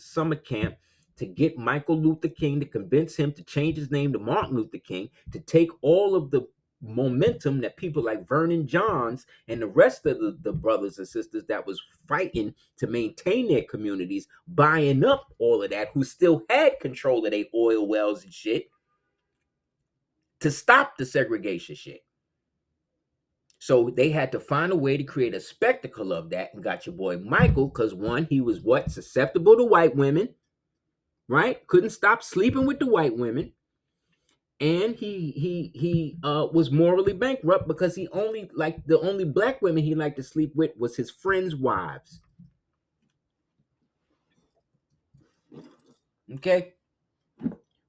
summer camp, to get Michael Luther King, to convince him to change his name to Martin Luther King, to take all of the momentum that people like Vernon Johns and the rest of the brothers and sisters that was fighting to maintain their communities, buying up all of that, who still had control of their oil wells and shit, to stop the segregation shit. So they had to find a way to create a spectacle of that, and got your boy Michael, because one, he was what? Susceptible to white women, right? Couldn't stop sleeping with the white women. And he was morally bankrupt because he only, like, the only black women he liked to sleep with was his friends' wives. Okay?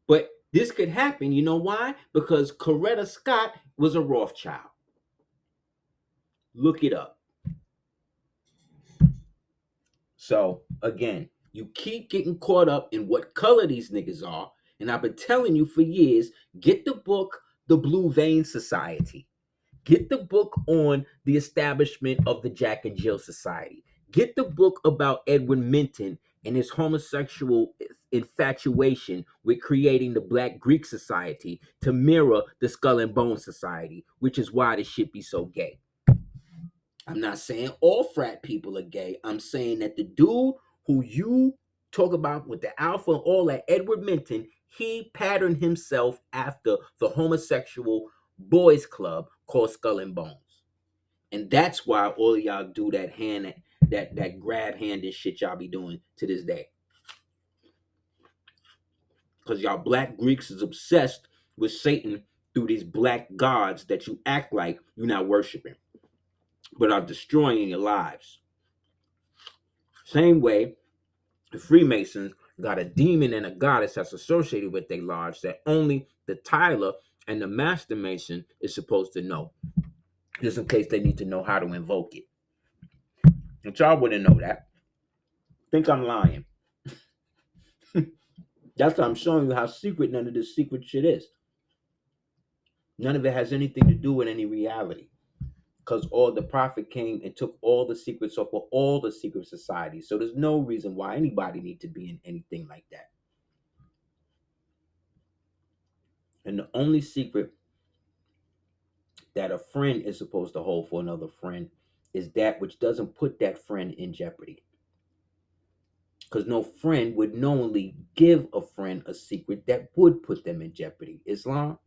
But this could happen, you know why? Because Coretta Scott was a Rothschild. Look it up. So again, you keep getting caught up in what color these niggas are. And I've been telling you for years, get the book, The Blue Vein Society. Get the book on the establishment of the Jack and Jill Society. Get the book about Edwin Minton and his homosexual infatuation with creating the Black Greek Society to mirror the Skull and Bone Society, which is why this shit be so gay. I'm not saying all frat people are gay. I'm saying that the dude who you talk about with the alpha and all that, Edward Minton, he patterned himself after the homosexual boys club called Skull and Bones. And that's why all of y'all do that hand, that grab hand and shit y'all be doing to this day. Because y'all black Greeks is obsessed with Satan through these black gods that you act like you're not worshiping, but are destroying your lives. Same way, the Freemasons got a demon and a goddess that's associated with their lodge that only the Tyler and the Master Mason is supposed to know, just in case they need to know how to invoke it. But y'all wouldn't know that. Think I'm lying. That's why I'm showing you how secret none of this secret shit is. None of it has anything to do with any reality. Because all the prophet came and took all the secrets off of all the secret societies. So there's no reason why anybody need to be in anything like that. And the only secret that a friend is supposed to hold for another friend is that which doesn't put that friend in jeopardy. Because no friend would knowingly give a friend a secret that would put them in jeopardy. Islam.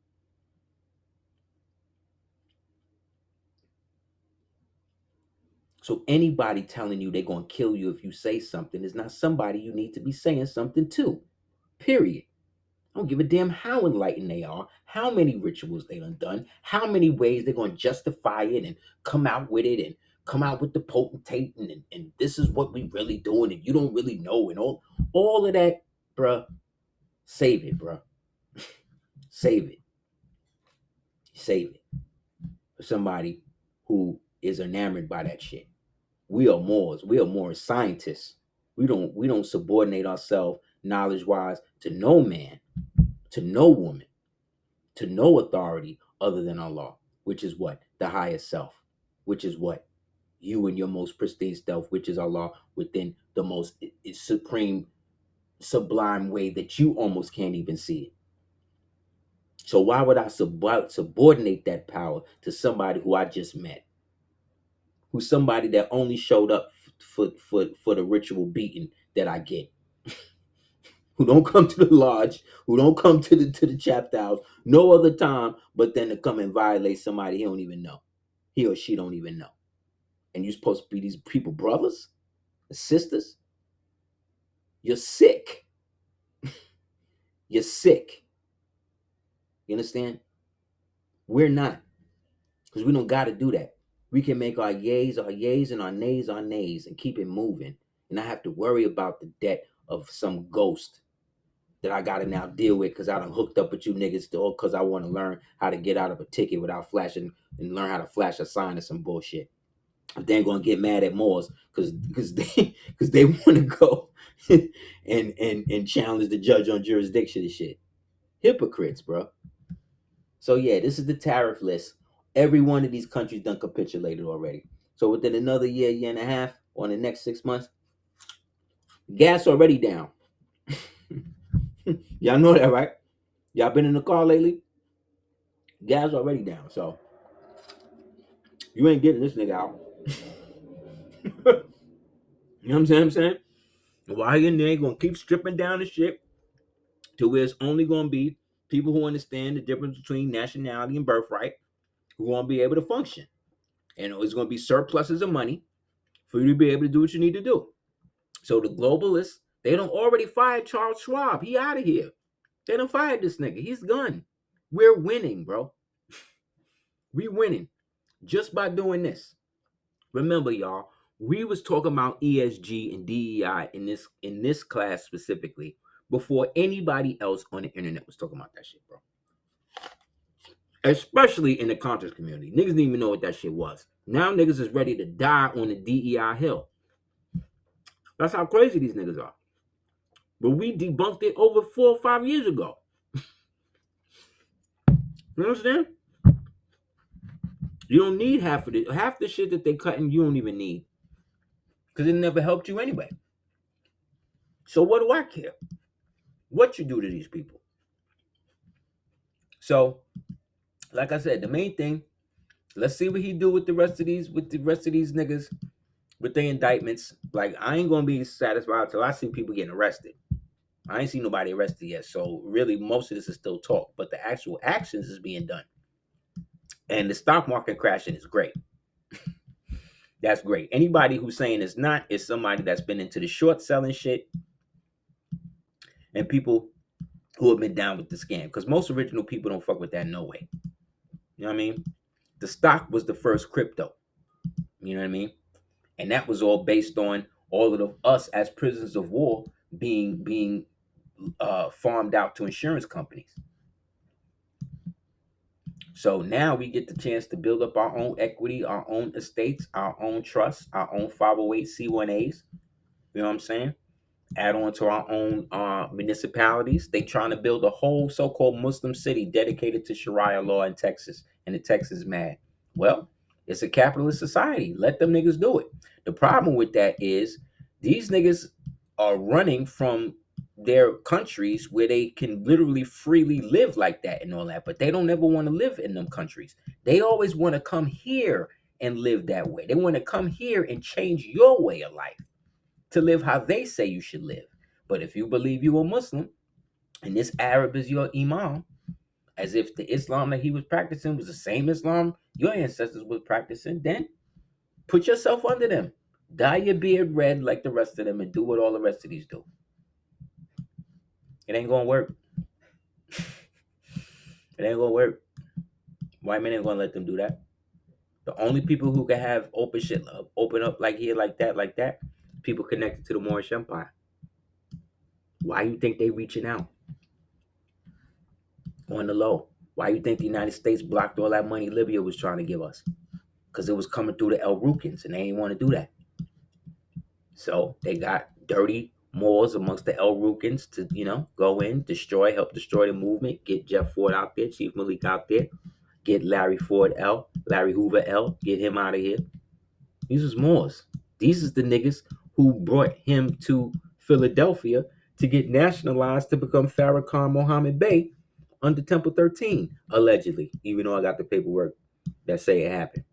So anybody telling you they're going to kill you if you say something is not somebody you need to be saying something to. Period. I don't give a damn how enlightened they are, how many rituals they done, how many ways they're going to justify it and come out with it and come out with the potentate and this is what we really doing and you don't really know and all of that, bruh. Save it, bruh. Save it. Save it for somebody who is enamored by that shit. We are Moors. We are Moorish scientists. We don't subordinate ourselves knowledge-wise to no man, to no woman, to no authority other than Allah, which is what? The highest self, which is what? You and your most pristine self, which is Allah, within the most supreme, sublime way that you almost can't even see it. So why would I subordinate that power to somebody who I just met? Who's somebody that only showed up for the ritual beating that I get? Who don't come to the lodge, who don't come to the chapter house no other time but then to come and violate somebody he don't even know. He or she don't even know. And you're supposed to be these people brothers, sisters? You're sick. You're sick. You understand? We're not. Because we don't got to do that. We can make our yays, and our nays, and keep it moving. And not have to worry about the debt of some ghost that I gotta now deal with because I done hooked up with you niggas because I want to learn how to get out of a ticket without flashing and learn how to flash a sign or some bullshit. But they ain't gonna get mad at Moors because they want to go and challenge the judge on jurisdiction and shit. Hypocrites, bro. So yeah, this is the tariff list. Every one of these countries done capitulated already. So within another year and a half, or in the next 6 months, gas already down. Y'all know that, right? Y'all been in the car lately? Gas already down. So you ain't getting this nigga out. You know what I'm saying? Why in there gonna keep stripping down the shit to where it's only gonna be people who understand the difference between nationality and birthright who gonna be able to function. And it's gonna be surpluses of money for you to be able to do what you need to do. So the globalists, they don't already fired Charles Schwab. He out of here. They don't fired this nigga. He's gone. We're winning, bro. We winning just by doing this. Remember, y'all, we was talking about ESG and DEI in this class specifically before anybody else on the internet was talking about that shit, bro. Especially in the conscious community. Niggas didn't even know what that shit was. Now niggas is ready to die on the DEI hill. That's how crazy these niggas are. But we debunked it over 4 or 5 years ago. You understand? You don't need half of it. Half the shit that they cutting, you don't even need. Because it never helped you anyway. So what do I care? What you do to these people? So, like I said, the main thing, let's see what he do with the rest of these niggas with their indictments. Like, I ain't gonna be satisfied until I see people getting arrested. I ain't seen nobody arrested yet. So really most of this is still talk, but the actual actions is being done. And the stock market crashing is great. That's great. Anybody who's saying it's not is somebody that's been into the short selling shit and people who have been down with the scam. Because most original people don't fuck with that no way. You know what I mean? The stock was the first crypto. You know what I mean? And that was all based on all of us as prisoners of war being farmed out to insurance companies. So now we get the chance to build up our own equity, our own estates, our own trusts, our own 508c1as. You know what I'm saying? Add on to our own municipalities. They trying to build a whole so-called Muslim city dedicated to Sharia law in Texas, and the Texas mad. Well, it's a capitalist society. Let them niggas do it. The problem with that is these niggas are running from their countries where they can literally freely live like that and all that, but they don't ever want to live in them countries. They always want to come here and live that way. They want to come here and change your way of life to live how they say you should live. But if you believe you're a Muslim and this Arab is your imam, as if the Islam that he was practicing was the same Islam your ancestors were practicing, then put yourself under them. Dye your beard red like the rest of them and do what all the rest of these do. It ain't gonna work. It ain't gonna work. White men ain't gonna let them do that. The only people who can have open shit, open up like here, like that, people connected to the Moorish Empire. Why you think they reaching out on the low? Why you think the United States blocked all that money Libya was trying to give us? Because it was coming through the El Rukins, and they didn't want to do that. So they got dirty Moors amongst the El Rukins to, go in, help destroy the movement, get Jeff Ford out there, Chief Malik out there, get Larry Hoover L, get him out of here. These was Moors. These is the niggas who brought him to Philadelphia to get nationalized to become Farrakhan Mohammed Bey under Temple 13, allegedly, even though I got the paperwork that say it happened.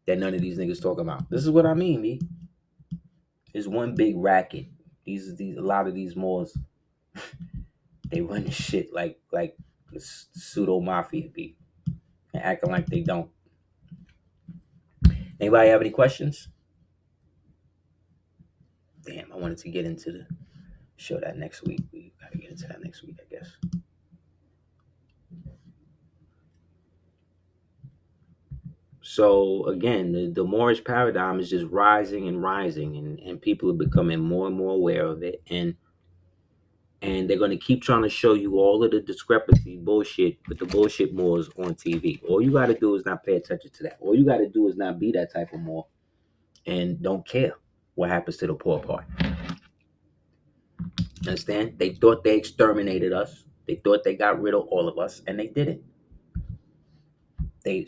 That none of these niggas talk about. This is what I mean, me. It's one big racket. A lot of these Moors, they run this shit like pseudo mafia be and acting like they don't. Anybody have any questions? Damn, I wanted to get into the show that next week. We gotta get into that next week, I guess. So again, the Moorish paradigm is just rising and rising, and people are becoming more and more aware of it, and they're going to keep trying to show you all of the discrepancy bullshit with the bullshit Moors on TV. All you got to do is not pay attention to that. All you got to do is not be that type of Moor, and don't care what happens to the poor part. Understand? They thought they exterminated us. They thought they got rid of all of us, and they didn't. They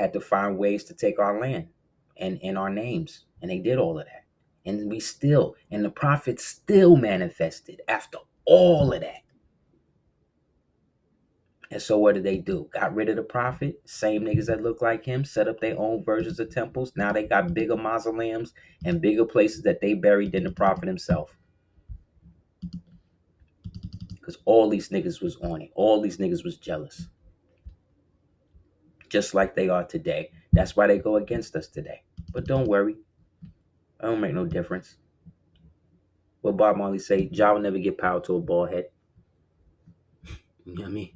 had to find ways to take our land and our names, and they did all of that. And the prophets still manifested after all of that. And so what did they do? Got rid of the prophet, same niggas that look like him, set up their own versions of temples. Now they got bigger mausoleums and bigger places that they buried than the prophet himself. Because all these niggas was on it. All these niggas was jealous. Just like they are today. That's why they go against us today. But don't worry. It don't make no difference. What Bob Marley say, Jah will never get power to a bald head. You know what I mean?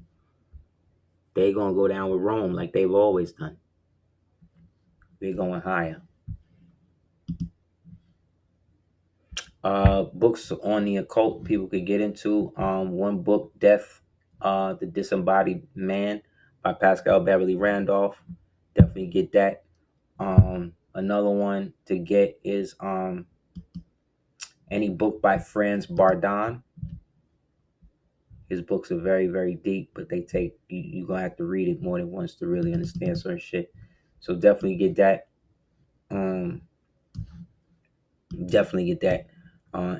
They gonna go down with Rome like they've always done. We're going higher. Books on the occult people could get into. One book, Death, the Disembodied Man by Pascal Beverly Randolph. Definitely get that. Another one to get is any book by Franz Bardon. His books are very, very deep, but they take you're gonna have to read it more than once to really understand certain shit. So definitely get that. Definitely get that.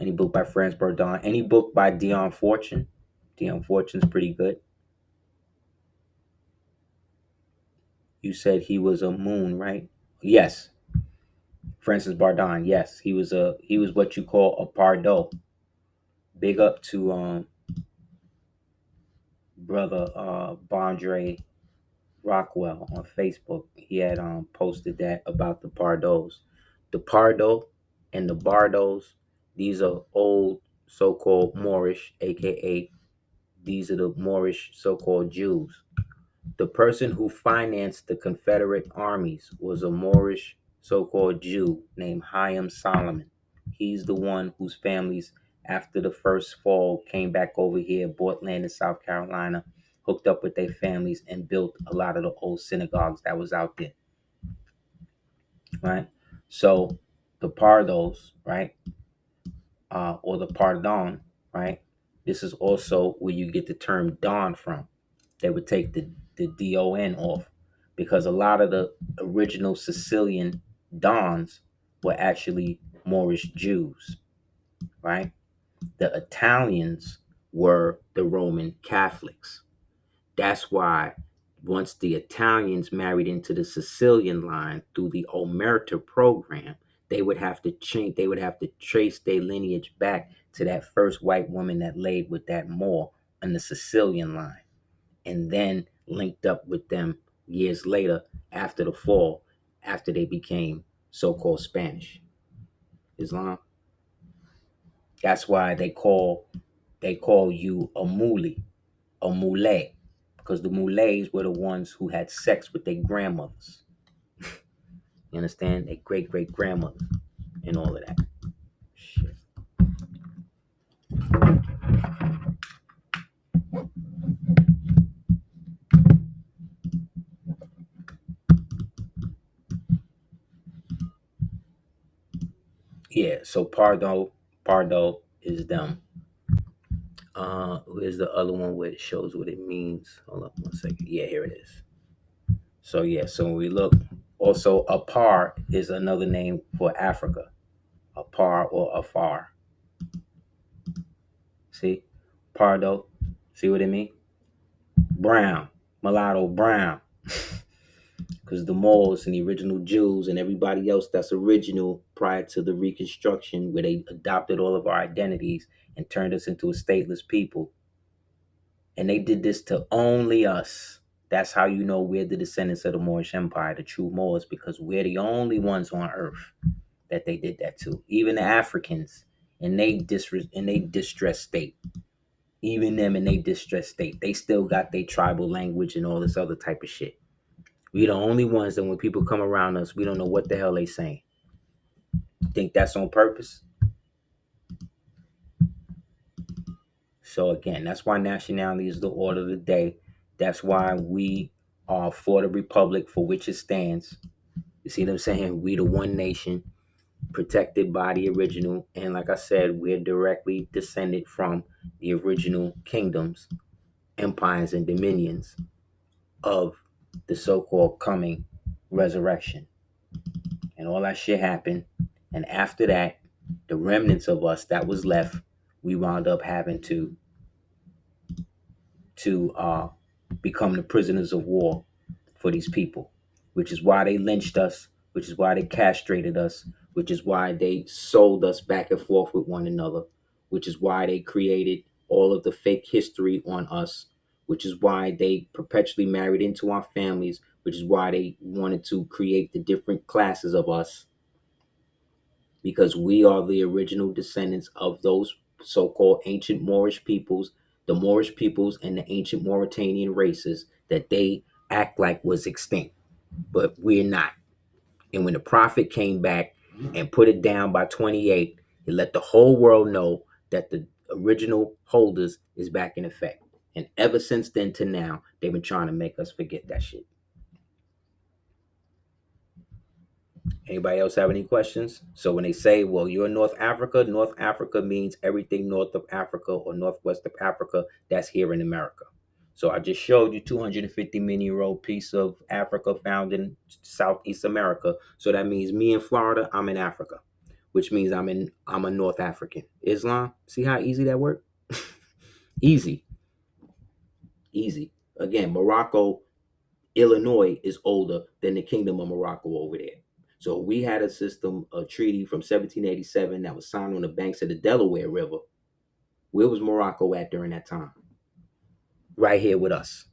Any book by Franz Bardon. Any book by Dion Fortune. Dion Fortune's pretty good. You said he was a moon, right? Yes. Francis Bardon. Yes, he was what you call a Pardo. Big up to brother Bondre Rockwell on Facebook. He had posted that about the Pardos. The Pardo and the Bardos, these are old so-called Moorish, aka these are the Moorish so-called Jews. The person who financed the Confederate armies was a Moorish so-called Jew named Chaim Solomon. He's the one whose families, after the first fall, came back over here, bought land in South Carolina, hooked up with their families, and built a lot of the old synagogues that was out there. Right? So the Pardos, right? Or the Pardon, right? This is also where you get the term Don from. They would take the DON off because a lot of the original Sicilian Dons were actually Moorish Jews, right? The Italians were the Roman Catholics. That's why once the Italians married into the Sicilian line through the Omerta program, they would have to trace their lineage back to that first white woman that laid with that Moor on the Sicilian line, and then linked up with them years later after the fall, after they became so-called Spanish Islam. That's why they call you a muli, a muley, because the muleys were the ones who had sex with their grandmothers. You understand? Their great grandmothers and all of that. Shit. Yeah, so Pardo is them. Here's the other one where it shows what it means. Hold up 1 second. Yeah, here it is. So yeah, so when we look, also Apar is another name for Africa. Apar or Afar. See? Pardo. See what I mean? Brown. Mulatto brown. Because the Moors and the original Jews and everybody else that's original prior to the Reconstruction, where they adopted all of our identities and turned us into a stateless people. And they did this to only us. That's how you know we're the descendants of the Moorish Empire, the true Moors, because we're the only ones on earth that they did that to. Even the Africans in they distressed state. Even them in they distressed state. They still got their tribal language and all this other type of shit. We the only ones that when people come around us, we don't know what the hell they saying. Think that's on purpose? So again, that's why nationality is the order of the day. That's why we are for the republic for which it stands. You see what I'm saying? We the one nation protected by the original. And like I said, we're directly descended from the original kingdoms, empires, and dominions of the so-called coming resurrection. And all that shit happened. And after that, the remnants of us that was left, we wound up having to become the prisoners of war for these people, which is why they lynched us, which is why they castrated us, which is why they sold us back and forth with one another, which is why they created all of the fake history on us, which is why they perpetually married into our families, which is why they wanted to create the different classes of us, because we are the original descendants of those so-called ancient Moorish peoples, the Moorish peoples and the ancient Mauritanian races that they act like was extinct, but we're not. And when the prophet came back and put it down by 28, he let the whole world know that the original holders is back in effect. And ever since then to now, they've been trying to make us forget that shit. Anybody else have any questions? So when they say, well, you're North Africa means everything north of Africa or northwest of Africa that's here in America. So I just showed you 250 million-year-old piece of Africa found in Southeast America. So that means me in Florida, I'm in Africa, which means I'm a North African. Islam, see how easy that worked? Easy. Again, Morocco, Illinois is older than the Kingdom of Morocco over there. So we had a treaty from 1787 that was signed on the banks of the Delaware River. Where was Morocco at during that time? Right here with us.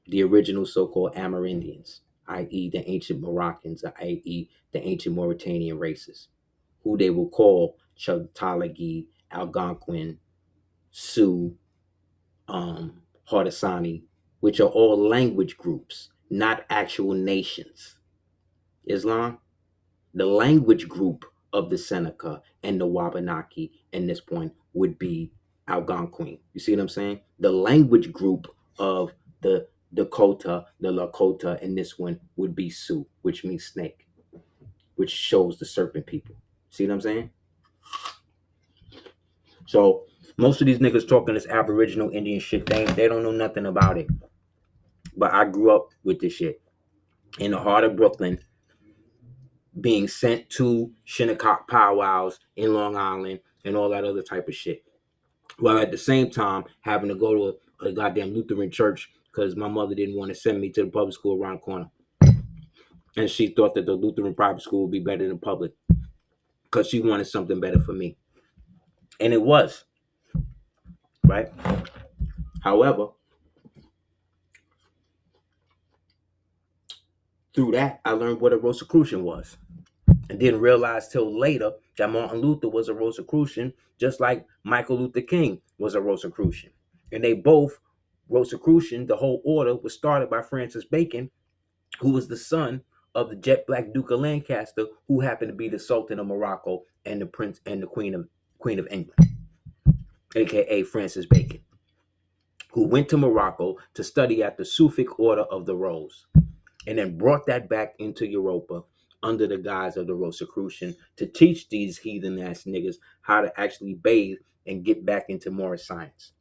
The original so-called Amerindians, i.e. the ancient Moroccans, i.e. the ancient Mauritanian races, who they will call Chaltagi, Algonquin, Sioux, Haudenosaunee, which are all language groups, not actual nations. Islam, the language group of the Seneca and the Wabanaki in this point would be Algonquin. You see what I'm saying? The language group of the Dakota, the Lakota, and this one would be Sioux, which means snake, which shows the serpent people. See what I'm saying? So most of these niggas talking this Aboriginal Indian shit, they don't know nothing about it. But I grew up with this shit in the heart of Brooklyn, being sent to Shinnecock powwows in Long Island and all that other type of shit. While at the same time having to go to a goddamn Lutheran church because my mother didn't want to send me to the public school around the corner. And she thought that the Lutheran private school would be better than public because she wanted something better for me. And it was. Right? However, through that, I learned what a Rosicrucian was. And didn't realize till later that Martin Luther was a Rosicrucian, just like Michael Luther King was a Rosicrucian. And they both, Rosicrucian, the whole order was started by Francis Bacon, who was the son of the jet black Duke of Lancaster, who happened to be the Sultan of Morocco and the Prince and the Queen of England, aka Francis Bacon, who went to Morocco to study at the Sufic order of the Rose, and then brought that back into Europa under the guise of the Rosicrucian to teach these heathen ass niggas how to actually bathe and get back into Moorish science.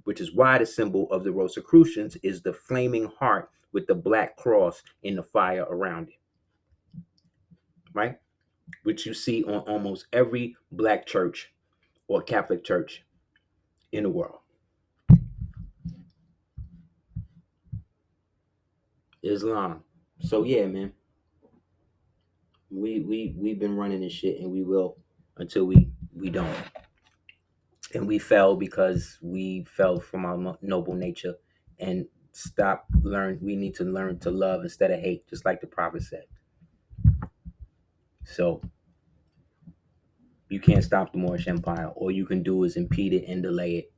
Which is why the symbol of the Rosicrucians is the flaming heart with the black cross in the fire around it. Right? Which you see on almost every black church or Catholic church in the world. Islam. So yeah, man. We've been running this shit and we will until we don't. And we fell because we fell from our noble nature and we need to learn to love instead of hate, just like the prophet said. So you can't stop the Moorish Empire. All you can do is impede it and delay it.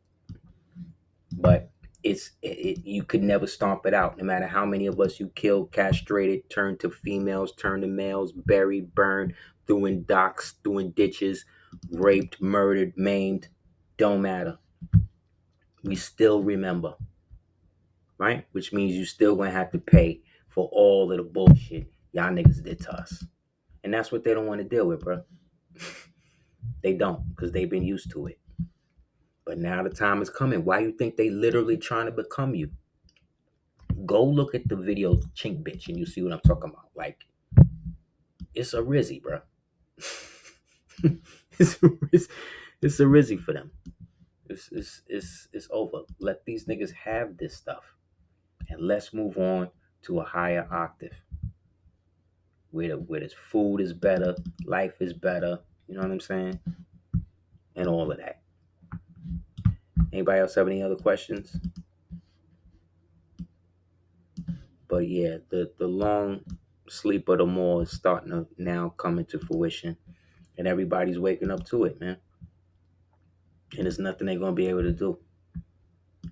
But you could never stomp it out. No matter how many of us you killed, castrated, turned to females, turned to males, buried, burned, threw in docks, threw in ditches, raped, murdered, maimed, don't matter. We still remember, right? Which means you still gonna have to pay for all of the bullshit y'all niggas did to us. And that's what they don't want to deal with, bro. They don't, because they've been used to it. But now the time is coming. Why you think they literally trying to become you? Go look at the video Chink Bitch and you see what I'm talking about. Like, it's a Rizzy, bro. it's a Rizzy for them. It's over. Let these niggas have this stuff. And let's move on to a higher octave. Where this food is better, life is better, you know what I'm saying? And all of that. Anybody else have any other questions? But yeah, the long sleep of the Moor is starting to now come into fruition. And everybody's waking up to it, man. And there's nothing they're going to be able to do.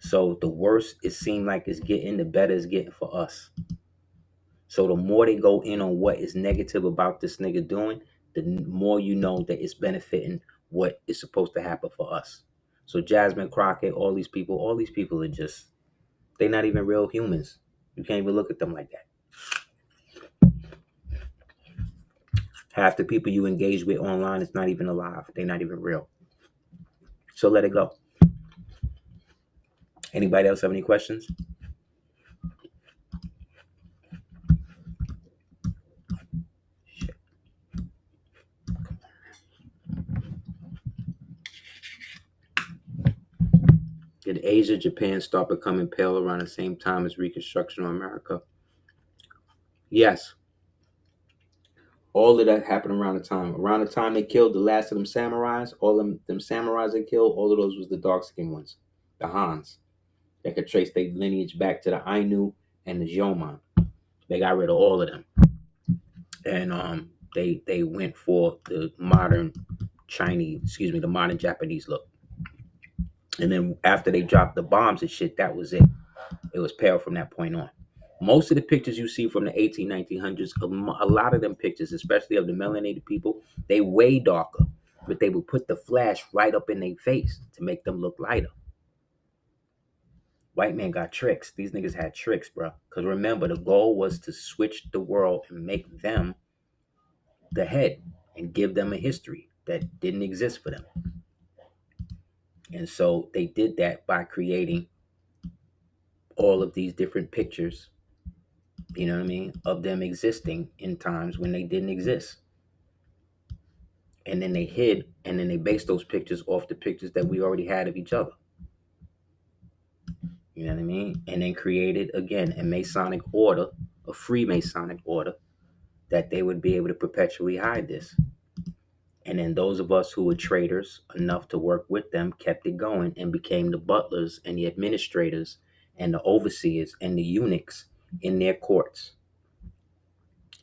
So the worse it seems like it's getting, the better it's getting for us. So the more they go in on what is negative about this nigga doing, the more you know that it's benefiting what is supposed to happen for us. So Jasmine Crockett, all these people are just, they're not even real humans. You can't even look at them like that. Half the people you engage with online is not even alive. They're not even real. So let it go. Anybody else have any questions? Did Asia, Japan start becoming pale around the same time as Reconstruction of America? Yes. All of that happened around the time. Around the time they killed the last of them samurais, all them samurais they killed, all of those was the dark-skinned ones, the Hans. They could trace their lineage back to the Ainu and the Jomon. They got rid of all of them. And they went for the modern the modern Japanese look. And then after they dropped the bombs and shit, that was it. It was pale from that point on. Most of the pictures you see from the 1900s, a lot of them pictures, especially of the melanated people, they way darker. But they would put the flash right up in their face to make them look lighter. White man got tricks. These niggas had tricks, bro. Because remember, the goal was to switch the world and make them the head and give them a history that didn't exist for them. And so they did that by creating all of these different pictures, you know what I mean, of them existing in times when they didn't exist. And then they hid, and then they based those pictures off the pictures that we already had of each other. You know what I mean? And then created, again, a Masonic order, a Freemasonic order, that they would be able to perpetually hide this. And then those of us who were traitors enough to work with them kept it going and became the butlers and the administrators and the overseers and the eunuchs in their courts.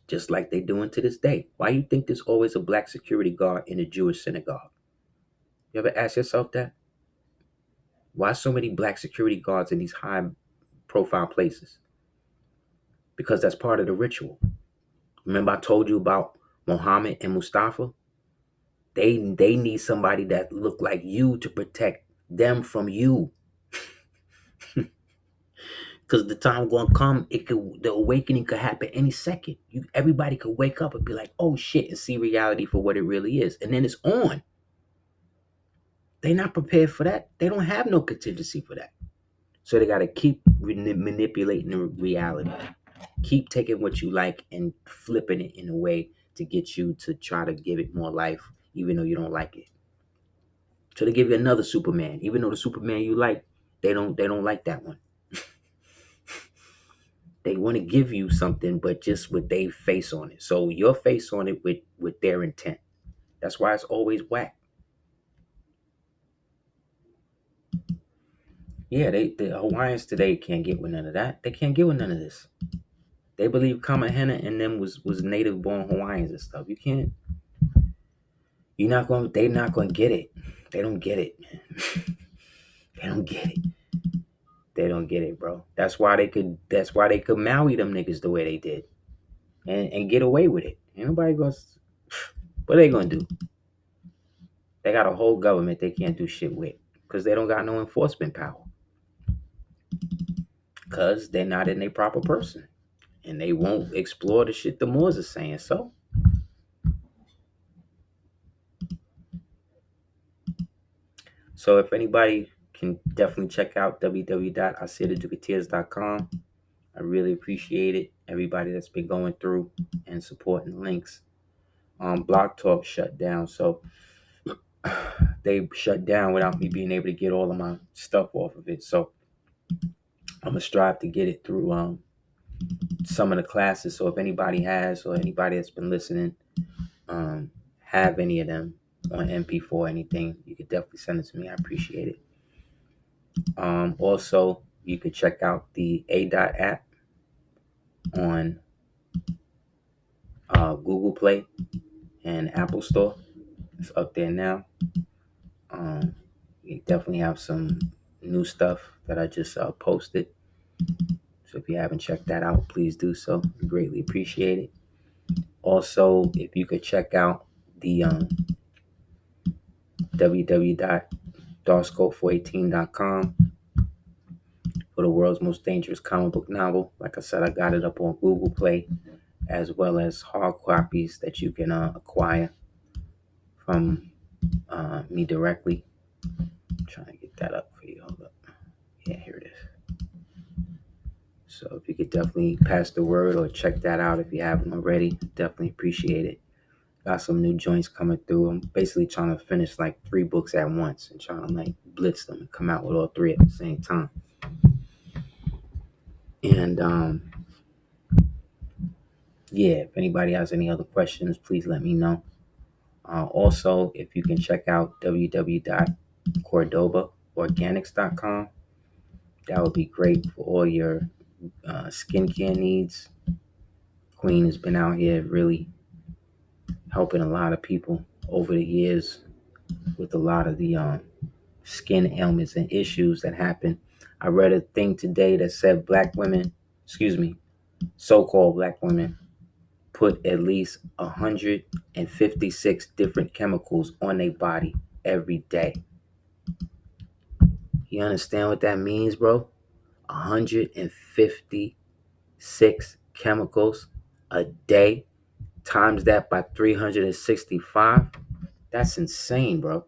Just like they doing to this day. Why you think there's always a black security guard in a Jewish synagogue? You ever ask yourself that? Why so many black security guards in these high profile places? Because that's part of the ritual. Remember I told you about Muhammad and Mustafa? They need somebody that look like you to protect them from you. Because the time gonna come, the awakening could happen any second. Everybody could wake up and be like, oh shit, and see reality for what it really is. And then it's on. They're not prepared for that. They don't have no contingency for that. So they got to keep manipulating the reality. Keep taking what you like and flipping it in a way to get you to try to give it more life, even though you don't like it. So they give you another Superman, even though the Superman you like, they don't like that one. They want to give you something, but just with their face on it. So your face on it with their intent. That's why it's always whack. Yeah, the Hawaiians today can't get with none of that. They can't get with none of this. They believe Kamahena and them was native born Hawaiians and stuff. They're not gonna get it. They don't get it, man. They don't get it. They don't get it, bro. That's why they could Maui them niggas the way they did. And get away with it. Ain't nobody goes what are they gonna do? They got a whole government they can't do shit with. Because they don't got no enforcement power. Because they're not in a proper person. And they won't explore the shit the Moors are saying. So if anybody can definitely check out www.aseertheducateers.com. I really appreciate it. Everybody that's been going through and supporting links. Blog Talk shut down, so they shut down without me being able to get all of my stuff off of it. So I'm gonna strive to get it through some of the classes. So if anybody has, or anybody that's been listening, have any of them on MP4 or anything, you could definitely send it to me. I appreciate it. Also, you could check out the ADOT app on Google Play and Apple Store. It's up there now. You definitely have some new stuff that I just posted. So if you haven't checked that out, please do so. Greatly appreciate it. Also, if you could check out the www.darkscope418.com for the world's most dangerous comic book novel. Like I said, I got it up on Google Play, as well as hard copies that you can acquire from me directly. I'm trying to get that up for you. Hold up. Yeah, here it is. So if you could definitely pass the word or check that out if you haven't already, definitely appreciate it. Got some new joints coming through. I'm basically trying to finish like 3 books at once and trying to like blitz them and come out with all 3 at the same time. And yeah, if anybody has any other questions, please let me know. Also, if you can check out www.cordobaorganics.com, that would be great for all your skincare needs. Queen has been out here really helping a lot of people over the years with a lot of the skin ailments and issues that happen. I read a thing today that said so-called black women put at least 156 different chemicals on their body every day. You understand what that means, bro? 156 chemicals a day, times that by 365. That's insane, bro.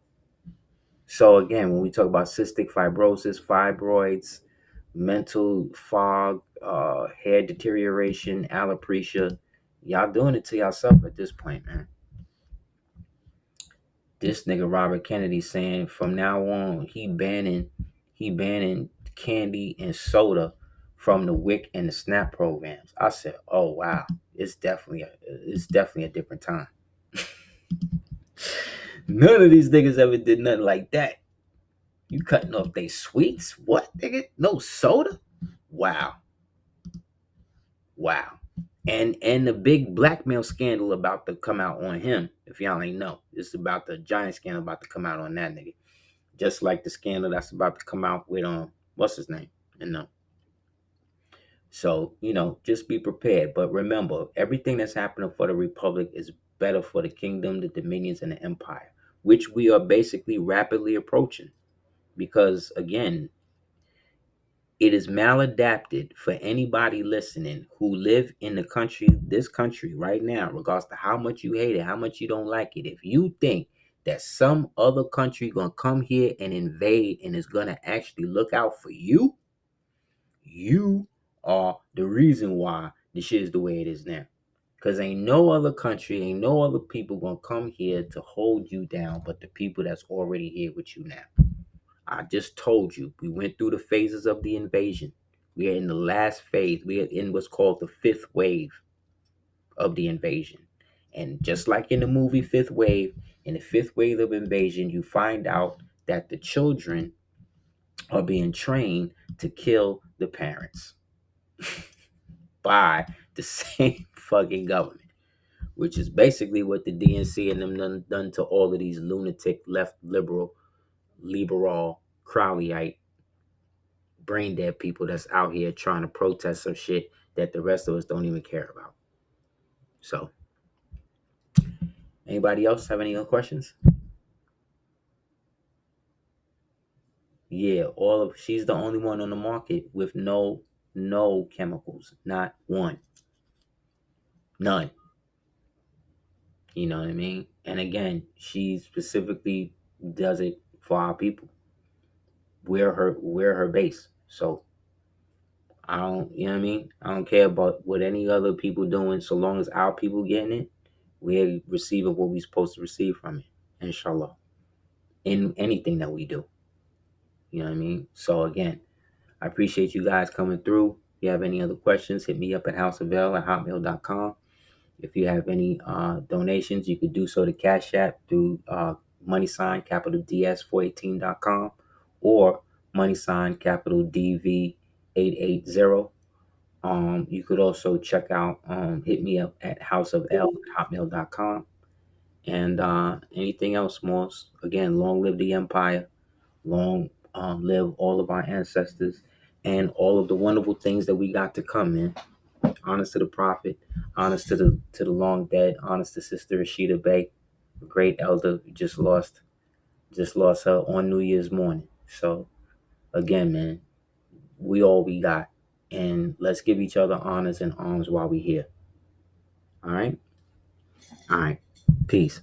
So again, when we talk about cystic fibrosis, fibroids, mental fog, hair deterioration, alopecia, y'all doing it to yourself at this point, man. This nigga Robert Kennedy saying from now on he banning candy and soda from the WIC and the SNAP programs. I said, oh wow, it's definitely a different time. None of these niggas ever did nothing like that. You cutting off they sweets? What, nigga? No soda? Wow. And the big blackmail scandal about to come out on him. If y'all ain't know, it's about the giant scandal about to come out on that nigga. Just like the scandal that's about to come out with what's his name? And so, just be prepared. But remember, everything that's happening for the Republic is better for the kingdom, the dominions, and the empire, which we are basically rapidly approaching. Because again, it is maladapted for anybody listening who live in this country right now, regardless to how much you hate it, how much you don't like it. If you think that some other country gonna come here and invade and is gonna actually look out for you, you are the reason why the shit is the way it is now. Because ain't no other country, ain't no other people gonna come here to hold you down but the people that's already here with you now. I just told you, we went through the phases of the invasion. We are in the last phase. We are in what's called the 5th wave of the invasion. And just like in the movie Fifth Wave, in the 5th wave of invasion, you find out that the children are being trained to kill the parents by the same fucking government, which is basically what the DNC and them done to all of these lunatic left liberal Crowleyite brain dead people that's out here trying to protest some shit that the rest of us don't even care about. So, anybody else have any other questions? Yeah, she's the only one on the market with no chemicals, not one, none. You know what I mean? And again, she specifically does it for our people. We're her base. So I don't, you know what I mean? I don't care about what any other people doing, so long as our people getting it, we're receiving what we're supposed to receive from it, inshallah. In anything that we do. You know what I mean? So again, I appreciate you guys coming through. If you have any other questions, hit me up at houseofl@hotmail.com. If you have any donations, you could do so to Cash App through money sign capital DS418.com or money sign capital DV880. You could also check out, hit me up at houseofl@hotmail.com. And anything else, Moors. Again, long live the empire. Long live all of our ancestors and all of the wonderful things that we got to come, man. Honest to the prophet, honest to the long dead, honest to Sister Rashida Bey, a great elder who just lost her on New Year's morning. So again, man, we all we got. And let's give each other honors and arms while we're here. All right? All right. Peace.